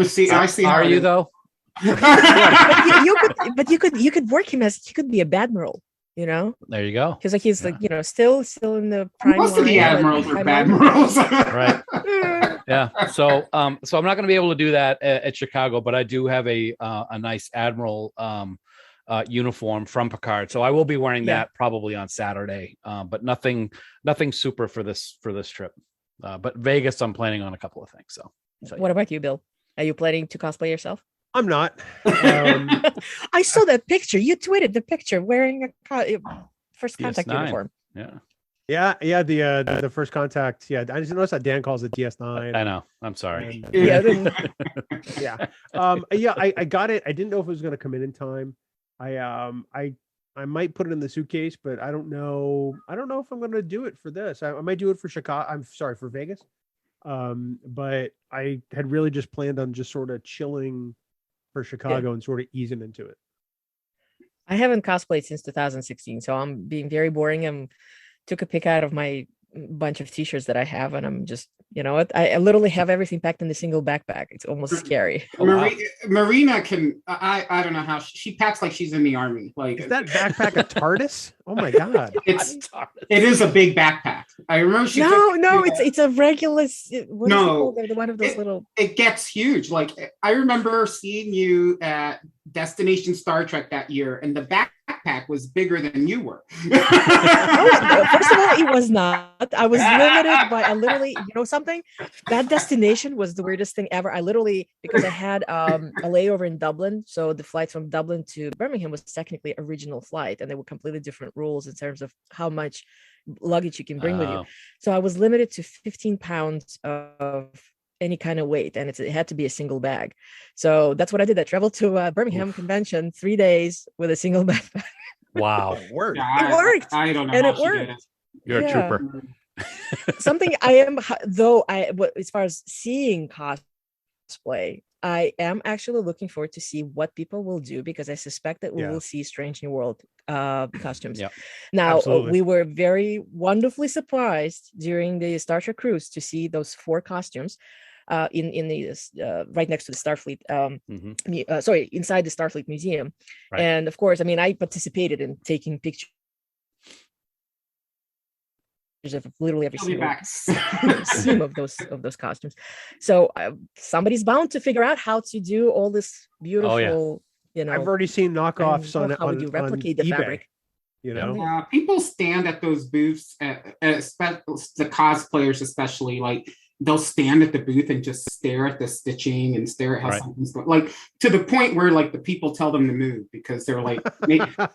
See, I see. Are you though? but you could work him as, he could be a badmiral. You know, there you go. Because like he's like, still in the prime. Most of the admirals are badmirals, right? Yeah. So I'm not going to be able to do that at Chicago, but I do have a nice admiral uniform from Picard, so I will be wearing that probably on Saturday. But nothing super for this trip. But Vegas, I'm planning on a couple of things. So what about you, Bill? Are you planning to cosplay yourself? I'm not. I saw that picture. You tweeted the picture wearing a first contact DS9. uniform. Yeah. The first contact. Yeah, I just noticed that Dan calls it DS9. I know. I'm sorry. I got it. I didn't know if it was going to come in time. I might put it in the suitcase, but I don't know. I don't know if I'm going to do it for this. I might do it for Chicago. I'm sorry, for Vegas. But I had really just planned on just sort of chilling for Chicago and sort of easing into it. I haven't cosplayed since 2016, so I'm being very boring. I took a pic out of my bunch of t-shirts that I have, and I'm just, I literally have everything packed in a single backpack. It's almost scary. Marina can, I don't know how she packs like she's in the army. Like, is that backpack a TARDIS? Oh my god! It is a big backpack. I remember it's a regular. One of those little. It gets huge. Like, I remember seeing you at Destination Star Trek that year, and the backpack was bigger than you were. First of all, it was not. I was limited by, I literally, something? That destination was the weirdest thing ever. I literally, because I had a layover in Dublin, so the flight from Dublin to Birmingham was technically a regional flight, and there were completely different rules in terms of how much luggage you can bring with you. So I was limited to 15 pounds of any kind of weight, and it had to be a single bag. So that's what I did. I traveled to Birmingham convention 3 days with a single backpack. Wow. It worked. Yeah, It worked. I don't know. And how it she did worked. it. You're a trooper. Something I am, though, as far as seeing cosplay, I am actually looking forward to see what people will do, because I suspect that we will see Strange New World costumes. Yeah. Now, Absolutely. we were very wonderfully surprised during the Star Trek cruise to see those 4 costumes in the right next to the Starfleet. Inside the Starfleet Museum. Right. And of course, I mean, I participated in taking pictures of literally every single seam of those costumes. So somebody's bound to figure out how to do all this beautiful, I've already seen knockoffs on how would you replicate the eBay, fabric? People stand at those booths, the cosplayers especially, like they'll stand at the booth and just stare at the stitching and stare at how something's going, like to the point where like the people tell them to move because they're like,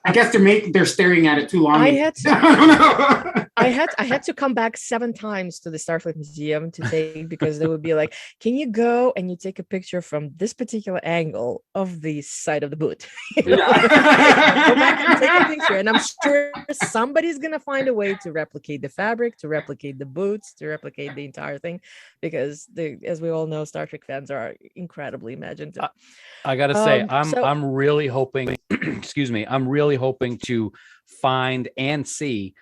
I guess they're staring at it too long. I don't know. I had to come back 7 times to the Starfleet Museum to take, because they would be like, can you go and you take a picture from this particular angle of the side of the boot? Go back and take a picture. And I'm sure somebody's going to find a way to replicate the fabric, to replicate the boots, to replicate the entire thing, because as we all know, Star Trek fans are incredibly imaginative. I got to say, I'm really hoping, excuse me, I'm really hoping to find and see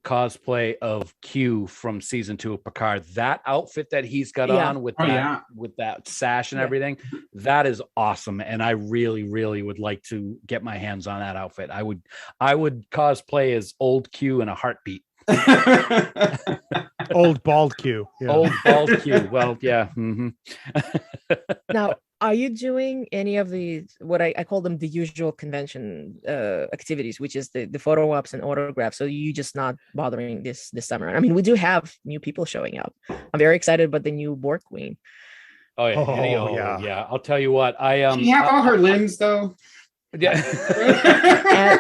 cosplay of Q from season 2 of Picard. That outfit that he's got on with that sash and everything, that is awesome. And I really, really would like to get my hands on that outfit. I would cosplay as old Q in a heartbeat. Old bald Q. Yeah. Old bald Q. Well, yeah. Mm-hmm. Now, are you doing any of the, what I call them, the usual convention activities, which is the photo ops and autographs? So you just not bothering this summer? I mean, we do have new people showing up. I'm very excited about the new Borg Queen. Oh yeah. Yeah. I'll tell you what. She have all her limbs though. Yeah.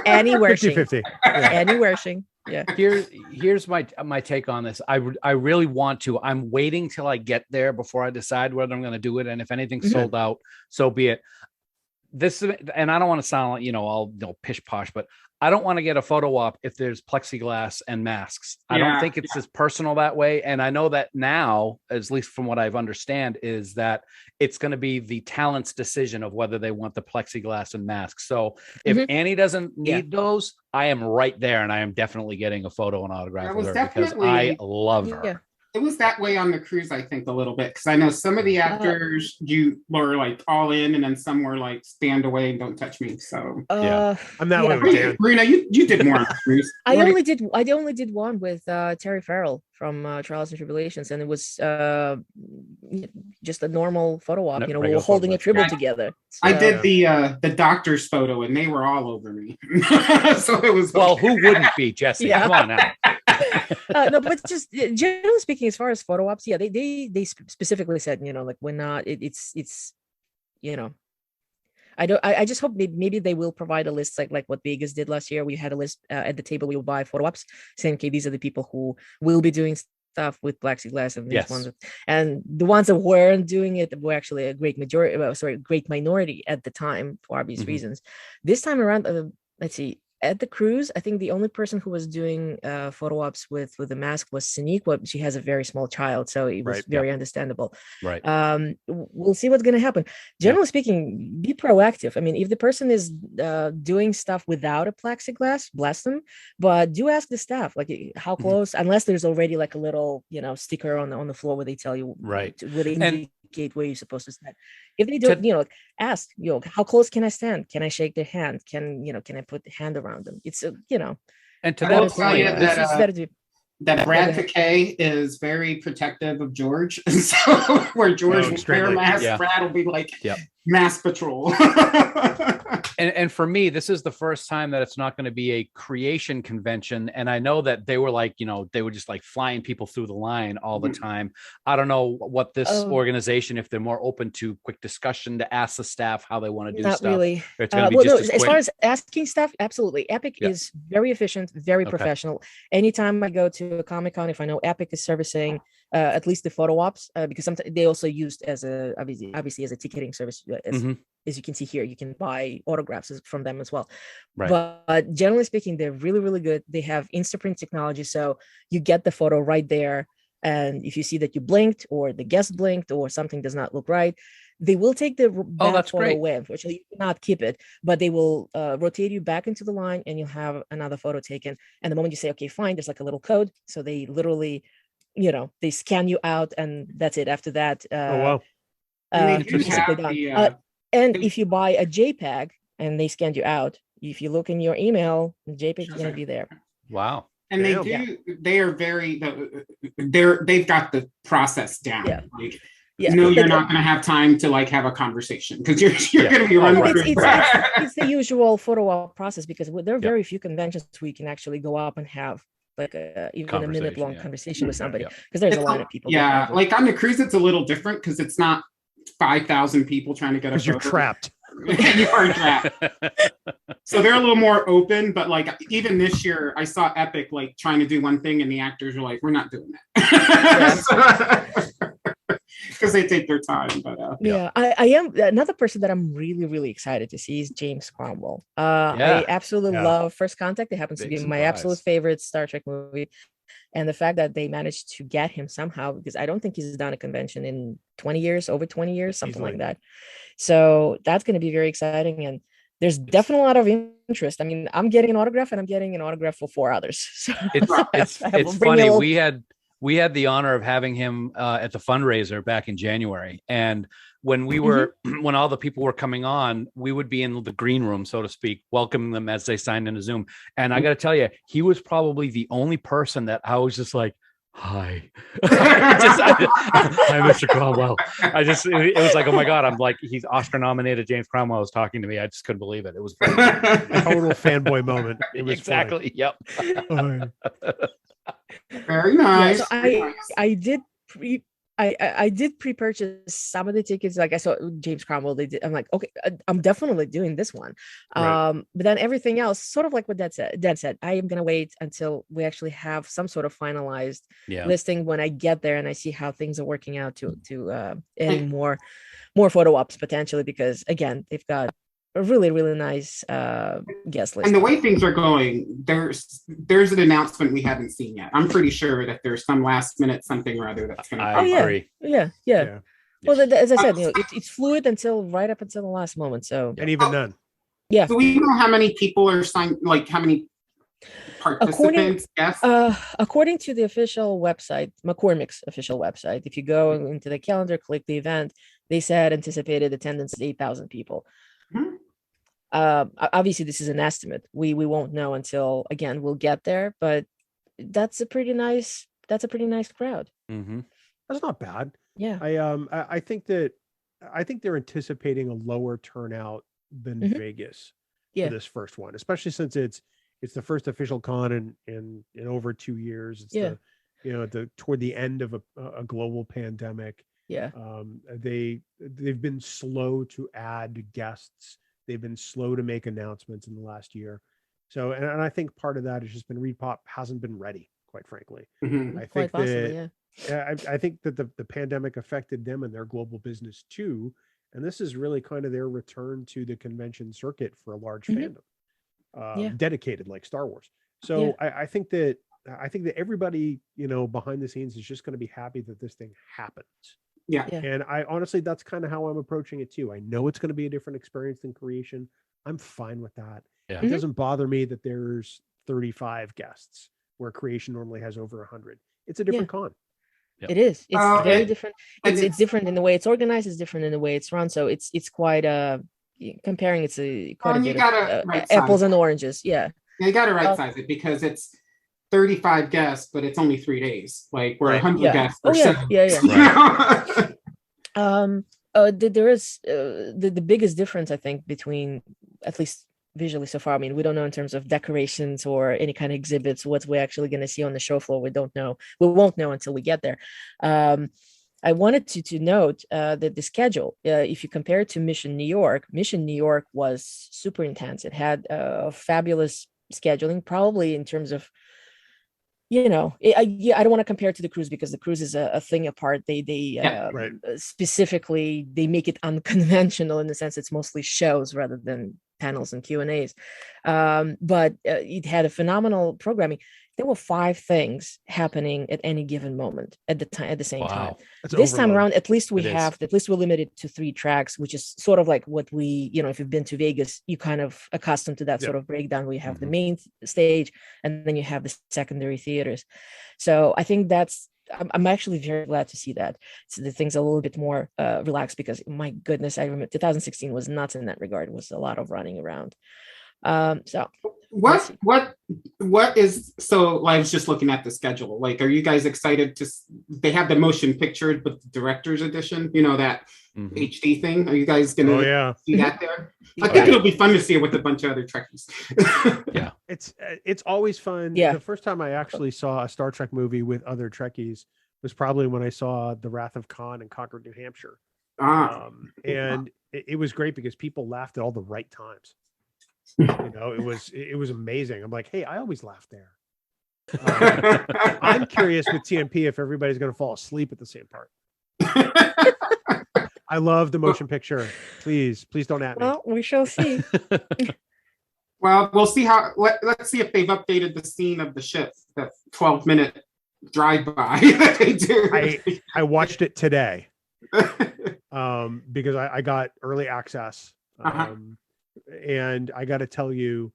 Annie Wershing. 50-50. Annie Wershing. Yeah. Here's my take on this. I really want to. I'm waiting till I get there before I decide whether I'm going to do it. And if anything's sold out, so be it. And I don't want to sound like, all pish posh, but I don't want to get a photo op if there's plexiglass and masks. I don't think it's as personal that way. And I know that now, at least from what I've understand, is that it's going to be the talent's decision of whether they want the plexiglass and masks. So if Annie doesn't need those, I am right there, and I am definitely getting a photo and autograph with her because I love her. Yeah. It was that way on the cruise, I think, a little bit, because I know some of the actors you were like all in, and then some were like stand away and don't touch me. So I'm that way with Dan. Marina, you did more on the cruise. I only did one with Terry Farrell from Trials and Tribulations, and it was just a normal photo op. We were holding a tribute together. So. I did the doctor's photo, and they were all over me. So it was well. Who wouldn't be, Jesse? Come on now. No, but just generally speaking, as far as photo ops, they specifically said, like we're not. It's I just hope maybe they will provide a list like what Vegas did last year. We had a list at the table. We will buy photo ops saying, okay, these are the people who will be doing stuff with plexiglass and these ones, and the ones that weren't doing it were actually a great minority at the time for obvious reasons. This time around, let's see. At the cruise, I think the only person who was doing photo ops with the mask was Saniqua. She has a very small child, so it was very understandable. Right. We'll see what's going to happen. Generally speaking, be proactive. I mean, if the person is doing stuff without a plexiglass, bless them. But do ask the staff, like how close, unless there's already like a little, sticker on the floor where they tell you, right, where they indicate where you're supposed to stand. If they do, ask, how close can I stand? Can I shake their hand? Can I put the hand around them? It's, And to that point, that Brad Takei is very protective of George. So where George will wear a mask, Brad will be like mask patrol. And for me, this is the first time that it's not going to be a creation convention. And I know that they were like, they were just like flying people through the line all the time. I don't know what this organization, if they're more open to quick discussion to ask the staff how they want to do not stuff. Really. It's going to be just as far as asking stuff, absolutely. Epic is very efficient, very professional. Anytime I go to a Comic-Con, if I know Epic is servicing at least the photo ops, because sometimes they also used as obviously as a ticketing service. As you can see here, you can buy autographs from them as well. Right. But generally speaking, they're really, really good. They have Instaprint technology, so you get the photo right there. And if you see that you blinked or the guest blinked or something does not look right, they will take the photo away. Unfortunately, you cannot keep it, but they will rotate you back into the line and you'll have another photo taken. And the moment you say, okay, fine, there's like a little code. So they literally, they scan you out and that's it. After that, basically done. And if you buy a JPEG and they scan you out, if you look in your email, the JPEG is going to be there. Wow. And they are very, they've got the process down. Yeah. You're not going to have time to like have a conversation because you're going to be running through. It's the usual photo op process because there are very few conventions where you can actually go up and have like even a minute-long conversation with somebody because there's a line of people. Yeah, like on the cruise, it's a little different because it's not 5,000 people trying to get a photo. You're trapped. You are trapped. So they're a little more open, but like even this year, I saw Epic like trying to do one thing, and the actors were like, "We're not doing that," because they take their time. But I am another person that I'm really, really excited to see is James Cromwell. I absolutely love First Contact. It happens to be my absolute favorite Star Trek movie. And the fact that they managed to get him somehow, because I don't think he's done a convention in 20 years, over 20 years, something like that. So that's going to be very exciting. And there's definitely a lot of interest. I mean, I'm getting an autograph and I'm getting an autograph for 4 others. So it's funny. We had the honor of having him at the fundraiser back in January. And when we were, when all the people were coming on, we would be in the green room, so to speak, welcoming them as they signed into Zoom. And I got to tell you, he was probably the only person that I was just like, hi. Hi, Mr. Cromwell. It was like, oh my God, I'm like, he's Oscar nominated James Cromwell is talking to me. I just couldn't believe it. It was total fanboy moment. It was exactly. Funny. Yep. Very nice. Yeah, so I did pre-purchase some of the tickets. Like I saw James Cromwell. I'm like, okay, I'm definitely doing this one. But then everything else, sort of like what Dad said, I am gonna wait until we actually have some sort of finalized listing when I get there and I see how things are working out to adding more photo ops potentially, because again, they've got a really, really nice guest list. And the way things are going, there's an announcement we haven't seen yet. I'm pretty sure that there's some last minute something or other that's going to come. Agree. Yeah. Well, as I said, it's fluid right up until the last moment. So, and even then, Do we know how many people are signed? Like how many participants? According to the official website, McCormick's official website, if you go into the calendar, click the event, they said anticipated attendance is 8,000 people. Obviously this is an estimate. We won't know until again we'll get there, but that's a pretty nice crowd. That's not bad. Yeah. I think they're anticipating a lower turnout than Vegas for this first one, especially since it's the first official con in over 2 years. It's toward the end of a global pandemic. They've been slow to add guests. They've been slow to make announcements in the last year. So, and I think part of that has just been ReedPop hasn't been ready, quite frankly. I think I think that the pandemic affected them and their global business too. And this is really kind of their return to the convention circuit for a large fandom, dedicated like Star Wars. So I think that everybody, behind the scenes is just going to be happy that this thing happens. Yeah. And I honestly, that's kind of how I'm approaching it too. I know it's going to be a different experience than creation. I'm fine with that. It doesn't bother me that there's 35 guests where creation normally has over 100. It's a different con. It is. It's very different. It's different in the way it's organized. It's different in the way it's run. So it's quite comparing. It's quite a bit of apples and oranges. Yeah. You got to right size it because it's 35 guests, but it's only 3 days. Like we're 100 guests. There is the biggest difference I think between at least visually so far. I mean, we don't know in terms of decorations or any kind of exhibits what we're actually going to see on the show floor. We don't know. We won't know until we get there. I wanted to note that the schedule, if you compare it to Mission New York was super intense. It had fabulous scheduling, probably in terms of, I don't want to compare it to the cruise because the cruise is a thing apart. They specifically, they make it unconventional in the sense it's mostly shows rather than panels and Q&As. But it had a phenomenal programming. There were 5 things happening at any given moment at the same time. That's this time overload. around, at least we're limited to 3 tracks, which is sort of like what we, if you've been to Vegas, you kind of accustomed to that sort of breakdown. We have the main stage and then you have the secondary theaters. So I think I'm actually very glad to see that. So the things a little bit more relaxed, because my goodness, I remember 2016 was nuts in that regard. It was a lot of running around. So what is, so I was just looking at the schedule. Like, are you guys excited they have the motion pictured with the director's edition, that HD thing? Are you guys gonna see that there? I think it'll be fun to see it with a bunch of other Trekkies. Yeah, it's always fun. The first time I actually saw a Star Trek movie with other Trekkies was probably when I saw The Wrath of Khan in Concord, New Hampshire. And it was great because people laughed at all the right times. It was amazing. I'm like, hey, I always laugh there. I'm curious with TMP if everybody's going to fall asleep at the same part. I love the motion picture. Please don't at me. Well, we shall see. Well, we'll see let's see if they've updated the scene of the ship, that 12-minute drive-by that they do. I watched it today because I got early access. And I got to tell you,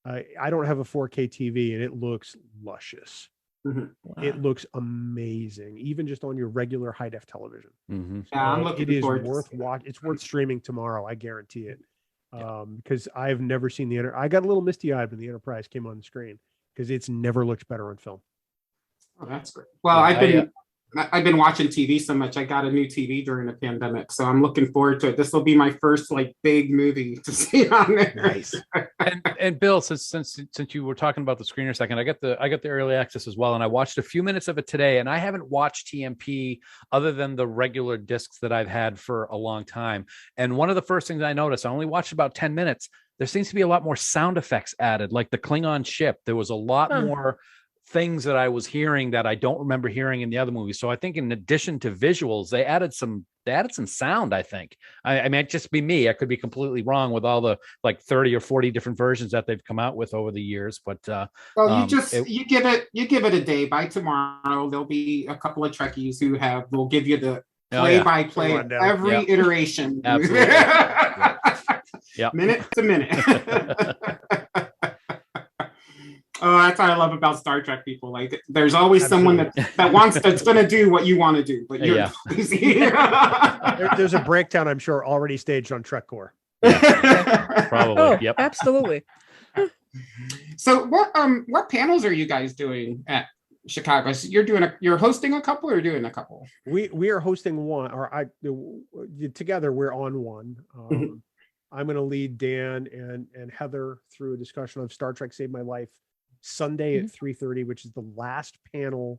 I don't have a 4K TV and it looks luscious. Wow. It looks amazing, even just on your regular high def television. I'm looking forward. It's worth streaming tomorrow. I guarantee it. Because I've never seen I got a little misty eyed when the Enterprise came on the screen because it's never looked better on film. Oh, that's great. Well, I've been watching TV so much. I got a new TV during the pandemic, so I'm looking forward to it. This will be my first big movie to see on there. Nice. and Bill, since you were talking about the screener a second, I got the early access as well, and I watched a few minutes of it today. And I haven't watched TMP other than the regular discs that I've had for a long time. And one of the first things I noticed, I only watched about 10 minutes. There seems to be a lot more sound effects added, like the Klingon ship. There was a lot more things that I was hearing that I don't remember hearing in the other movies. So I think in addition to visuals, they added some sound, I think. I mean, it'd just be me. I could be completely wrong with all the 30 or 40 different versions that they've come out with over the years. But you give it a day. By tomorrow, there'll be a couple of Trekkies who will give you the play-by-play every iteration. Absolutely. Minute to minute. Oh, that's what I love about Star Trek people. There's always someone that's going to do what you want to do, but you're crazy. There's a breakdown, I'm sure, already staged on Trek Core. Probably. Oh, yep. Absolutely. So, what panels are you guys doing at Chicago? So you're hosting a couple, or doing a couple? We are hosting one, or together we're on one. I'm going to lead Dan and Heather through a discussion of Star Trek Saved My Life Sunday at 3:30, which is the last panel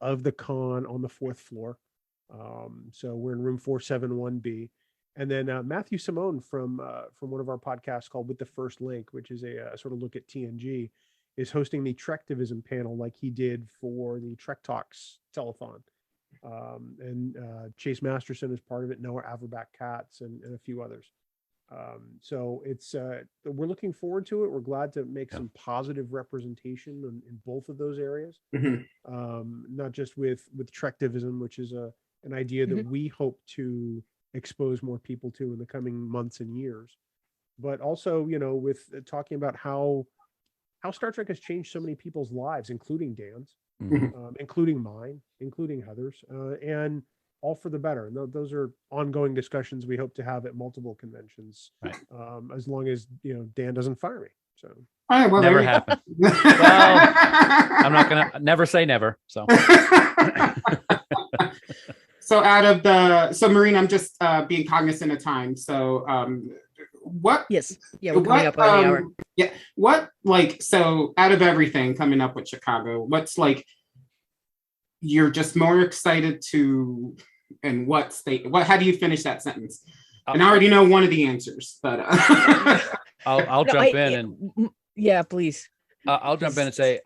of the con on the 4th floor. So we're in room 471B. And then Matthew Simone from one of our podcasts called With the First Link, which is a sort of look at TNG, is hosting the Trektivism panel like he did for the Trek Talks telethon. And Chase Masterson is part of it, Noah Averbach-Katz, and a few others. So it's we're looking forward to it. We're glad to make some positive representation in both of those areas. Not just with Trektivism, which is an idea that we hope to expose more people to in the coming months and years, but also with talking about how Star Trek has changed so many people's lives, including Dan's, including mine, including Heather's, and all for the better. And those are ongoing discussions we hope to have at multiple conventions, as long as Dan doesn't fire me. So never happen. Well, I'm not gonna never say never. So so Marina, I'm just being cognizant of time. So What? Yes. Yeah, we're coming up on the hour. Yeah. What, like, so out of everything coming up with Chicago, what's like you're just more excited to, and what state? How do you finish that sentence? And I already know one of the answers, but I'll jump in and yeah, please. I'll jump in and say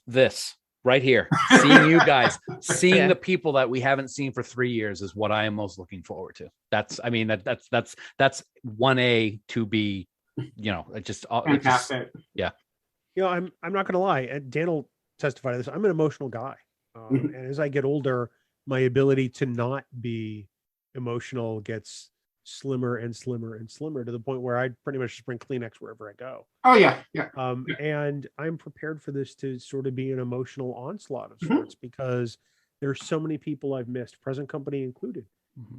this right here. Seeing you guys, seeing the people that we haven't seen for 3 years is what I am most looking forward to. That's 1A to be, just fantastic. Yeah. I'm not gonna lie, and Dan will testify to this. I'm an emotional guy, and as I get older, my ability to not be emotional gets slimmer and slimmer and slimmer, to the point where I pretty much just bring Kleenex wherever I go. Oh yeah. And I'm prepared for this to sort of be an emotional onslaught of sorts, because there's so many people I've missed, present company included,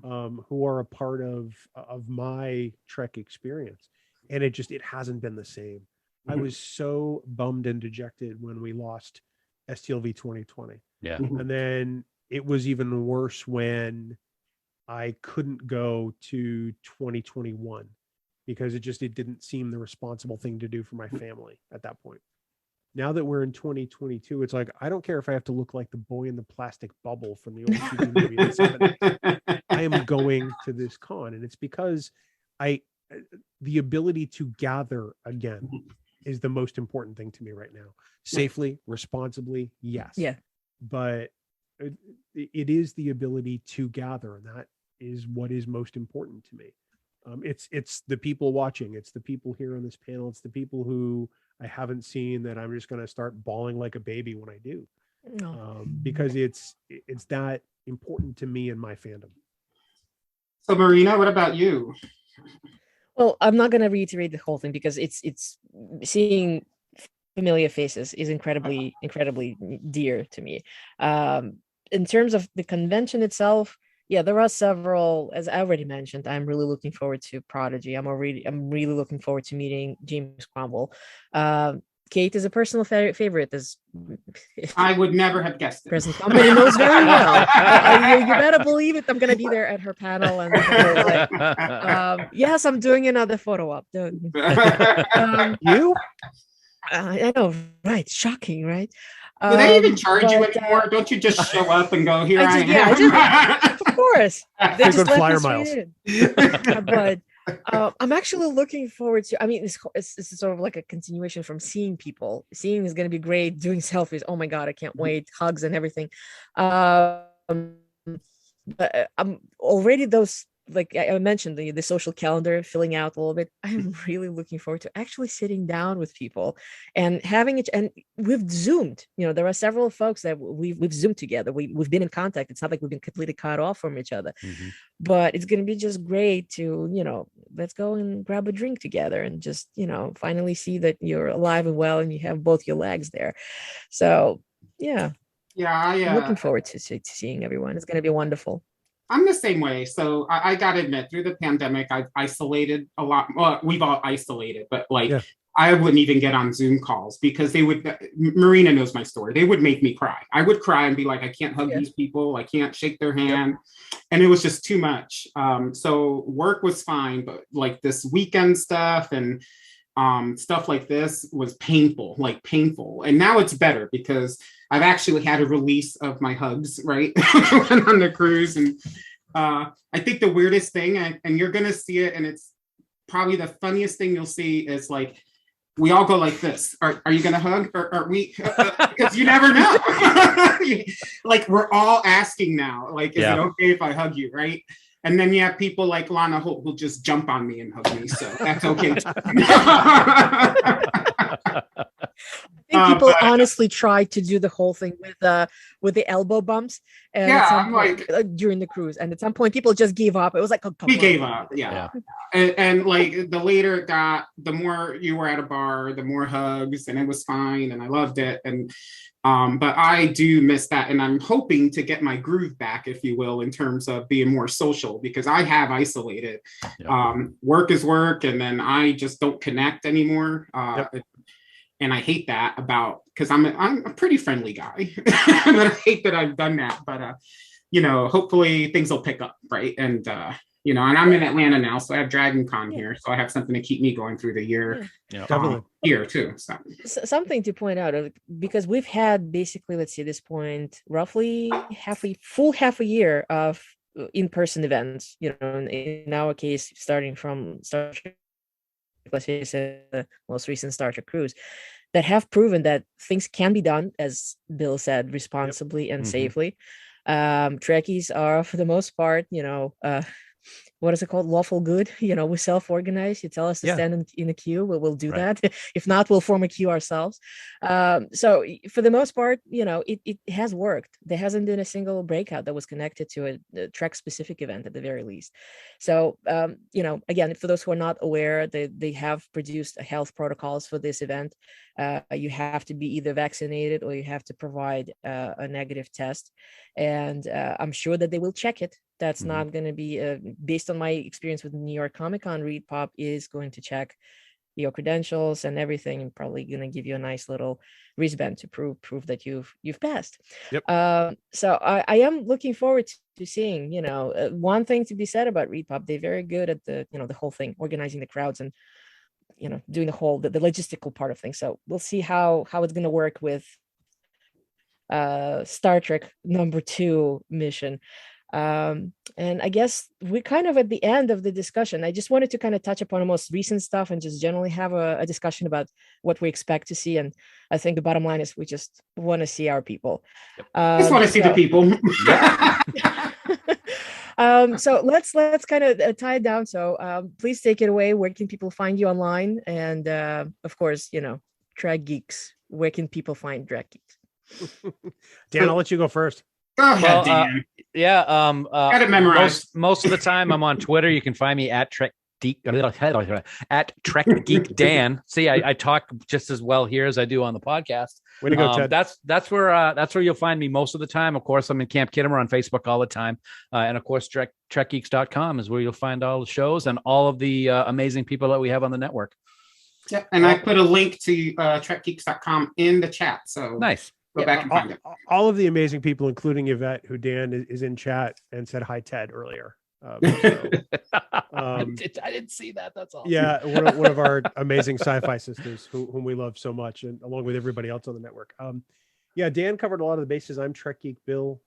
who are a part of my Trek experience, and it hasn't been the same. I was so bummed and dejected when we lost STLV 2020. Yeah. And then it was even worse when I couldn't go to 2021, because it didn't seem the responsible thing to do for my family at that point. Now that we're in 2022, it's like, I don't care if I have to look like the boy in the plastic bubble from the old TV movie in the 70s. I am going to this con, and it's because the ability to gather again is the most important thing to me right now. Safely, responsibly, yes. Yeah. But it is the ability to gather, and that is what is most important to me. It's the people watching, it's the people here on this panel, it's the people who I haven't seen that I'm just going to start bawling like a baby when I do, because it's that important to me and my fandom. So Marina, what about you? Well, I'm not going to reiterate the whole thing, because it's seeing familiar faces is incredibly dear to me. In terms of the convention itself, yeah, there are several, as I already mentioned. I'm really looking forward to Prodigy. I'm really looking forward to meeting James Cromwell. Kate is a personal favorite. I would never have guessed it. Present company knows very well. You better believe it. I'm going to be there at her panel. And yes, I'm doing another photo op. You? I know, right? Shocking, right? Do they even charge you anymore? Don't you just show up and go, here I am? Yeah, of course. They just let flyer us miles. But I'm actually looking forward to, this is sort of like a continuation from seeing people. Seeing is going to be great. Doing selfies, oh my God, I can't wait. Hugs and everything. But I'm already those, like I mentioned, the social calendar filling out a little bit. I'm really looking forward to actually sitting down with people and having it. And we've Zoomed. There are several folks that we've Zoomed together. We've been in contact. It's not like we've been completely cut off from each other, but it's going to be just great to let's go and grab a drink together and just finally see that you're alive and well and you have both your legs there. So I'm looking forward to seeing everyone. It's going to be wonderful. I'm the same way. So I got to admit, through the pandemic, I've isolated a lot. Well, we've all isolated, but I wouldn't even get on Zoom calls because Marina knows my story. They would make me cry. I would cry and be like, I can't hug these people. I can't shake their hand. And it was just too much. So work was fine, but like this weekend stuff and stuff like this was painful. And now it's better because I've actually had a release of my hugs, right? On the cruise. And I think the weirdest thing, and you're going to see it, and it's probably the funniest thing you'll see, is like, we all go like this. Are you going to hug? Or are we? Because you never know. Like, we're all asking now, like, is it okay if I hug you, right? And then you have people like Lana Holt who'll just jump on me and hug me. So that's okay. I think people honestly tried to do the whole thing with the elbow bumps. And I'm like during the cruise, and at some point people just gave up. It was like, we gave up. And like the later it got, the more you were at a bar, the more hugs, and it was fine, and I loved it. And but I do miss that, and I'm hoping to get my groove back, if you will, in terms of being more social, because I have isolated. Work is work, and then I just don't connect anymore. And I hate that because I'm a pretty friendly guy. And I hate that I've done that, but hopefully things will pick up, right? And you know, and I'm in Atlanta now, so I have Dragon Con here, so I have something to keep me going through the year. Definitely. Here too. So something to point out, because we've had basically, let's see, at this point, roughly half a year of in-person events, you know, in our case, starting from Star Trek, let's say the most recent Star Trek cruise, that have proven that things can be done, as Bill said, responsibly and safely. Trekkies are, for the most part, you know, what is it called? Lawful good. You know, we self-organize. You tell us to stand in a queue, we'll do that. If not, we'll form a queue ourselves. So for the most part, you know, it has worked. There hasn't been a single breakout that was connected to a Trek-specific event at the very least. So, you know, again, for those who are not aware, they have produced health protocols for this event. You have to be either vaccinated or you have to provide a negative test. And I'm sure that they will check it. That's not going to be, based on my experience with New York Comic Con, ReedPop is going to check your credentials and everything, and probably going to give you a nice little wristband to prove that you've passed. So I am looking forward to seeing, you know, one thing to be said about ReedPop, they're very good at the, you know, the whole thing, organizing the crowds and, you know, doing the whole, the logistical part of things. So we'll see how it's going to work with Star Trek #2 mission. And I guess we're kind of at the end of the discussion. I just wanted to kind of touch upon the most recent stuff and just generally have a discussion about what we expect to see. And I think the bottom line is we just want to see our people. Just want to see the people. So let's kind of tie it down. So please take it away. Where can people find you online? And of course, you know, Trek Geeks. Where can people find Trek Geeks? Dan, I'll let you go first. Go ahead, Dan. Got it memorized. Most of the time I'm on Twitter. You can find me at Trek Geek Dan. See, I talk just as well here as I do on the podcast. Way to go, Ted. That's where you'll find me most of the time. Of course, I'm in Camp Kittimer on Facebook all the time. And of course, TrekGeeks.com is where you'll find all the shows and all of the amazing people that we have on the network. Yeah, and I put a link to TrekGeeks.com in the chat. So nice. Go back and find it. All of the amazing people, including Yvette, who Dan is in chat and said hi, Ted, earlier. I didn't see that. That's awesome. Yeah, one of our amazing sci-fi sisters, whom we love so much, and along with everybody else on the network. Yeah, Dan covered a lot of the bases. I'm Trek Geek Bill,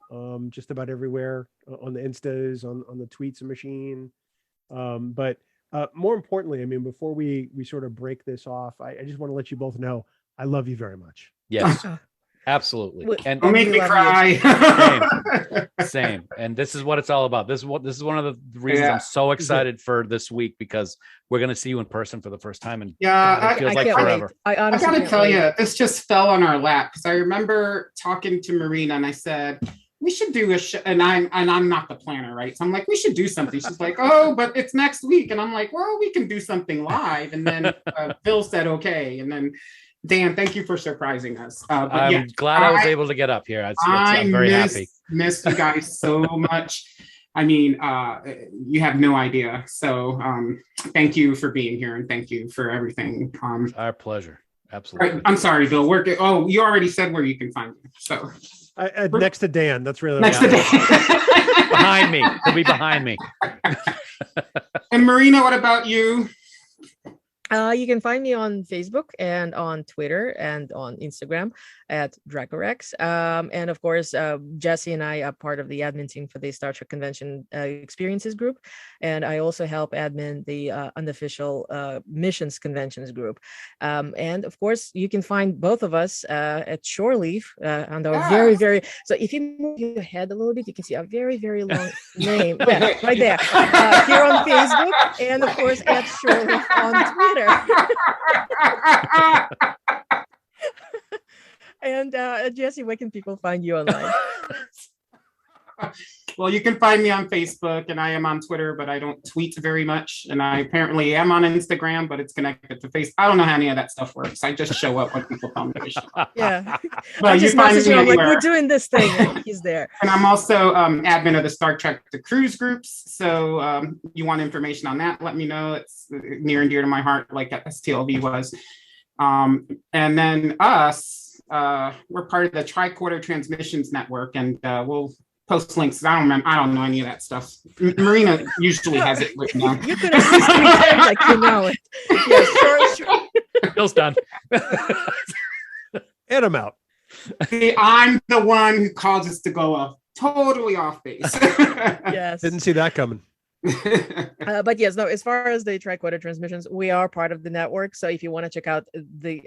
just about everywhere on the Instas, on the tweets machine. But more importantly, I mean, before we sort of break this off, I just want to let you both know I love you very much. Yes. Absolutely. And don't make me cry. Same. And this is what it's all about. This is one of the reasons I'm so excited for this week, because we're going to see you in person for the first time. And it feels like forever. I honestly got to tell you, this just fell on our lap, because I remember talking to Marina and I said, we should do a show, and I'm not the planner, right? So I'm like, we should do something. She's like, oh, but it's next week. And I'm like, well, we can do something live. And then Phil said, okay. And then Dan, thank you for surprising us. I'm glad I was able to get up here. I'm very happy. Miss you guys so much. I mean, you have no idea. So thank you for being here, and thank you for everything. Our pleasure. Absolutely. I'm sorry, Bill. You already said where you can find me. So next to Dan. That's really next to Dan. Behind me. He'll be behind me. And Marina, what about you? You can find me on Facebook and on Twitter and on Instagram at Dracorex. And of course, Jesse and I are part of the admin team for the Star Trek Convention Experiences group. And I also help admin the unofficial missions conventions group. And of course, you can find both of us at Shoreleaf and our very, very, so if you move your head a little bit, you can see a very, very long name. Yeah, right there. Here on Facebook, and of course at Shoreleaf on Twitter. And Jesse, where can people find you online? Well, you can find me on Facebook, and I am on Twitter, but I don't tweet very much. And I apparently am on Instagram, but it's connected to Facebook. I don't know how any of that stuff works. I just show up when people tell me to show up. Yeah. But you find me like, we're doing this thing, and he's there. And I'm also admin of the Star Trek The Cruise groups. So you want information on that, let me know. It's near and dear to my heart, like STLV was. And then us, we're part of the Tricorder Transmissions Network, and we'll post links. I don't know any of that stuff. Marina usually has it written down. You could at least pretend like you know it. Yeah, sure. Bill's done. And I'm out. See, I'm the one who causes to go off totally off base. Yes. Didn't see that coming. But yes, no, as far as the Trek Weather Transmissions, we are part of the network. So if you want to check out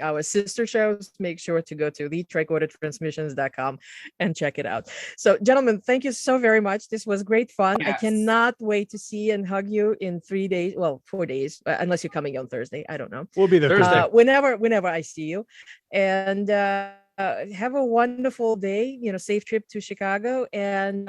our sister shows, make sure to go to thetrekweathertransmissions.com and check it out. So gentlemen, thank you so very much. This was great fun. Yes. I cannot wait to see and hug you in 3 days. Well, 4 days, unless you're coming on Thursday. I don't know. We'll be there Thursday. Whenever I see you. And have a wonderful day, safe trip to Chicago, and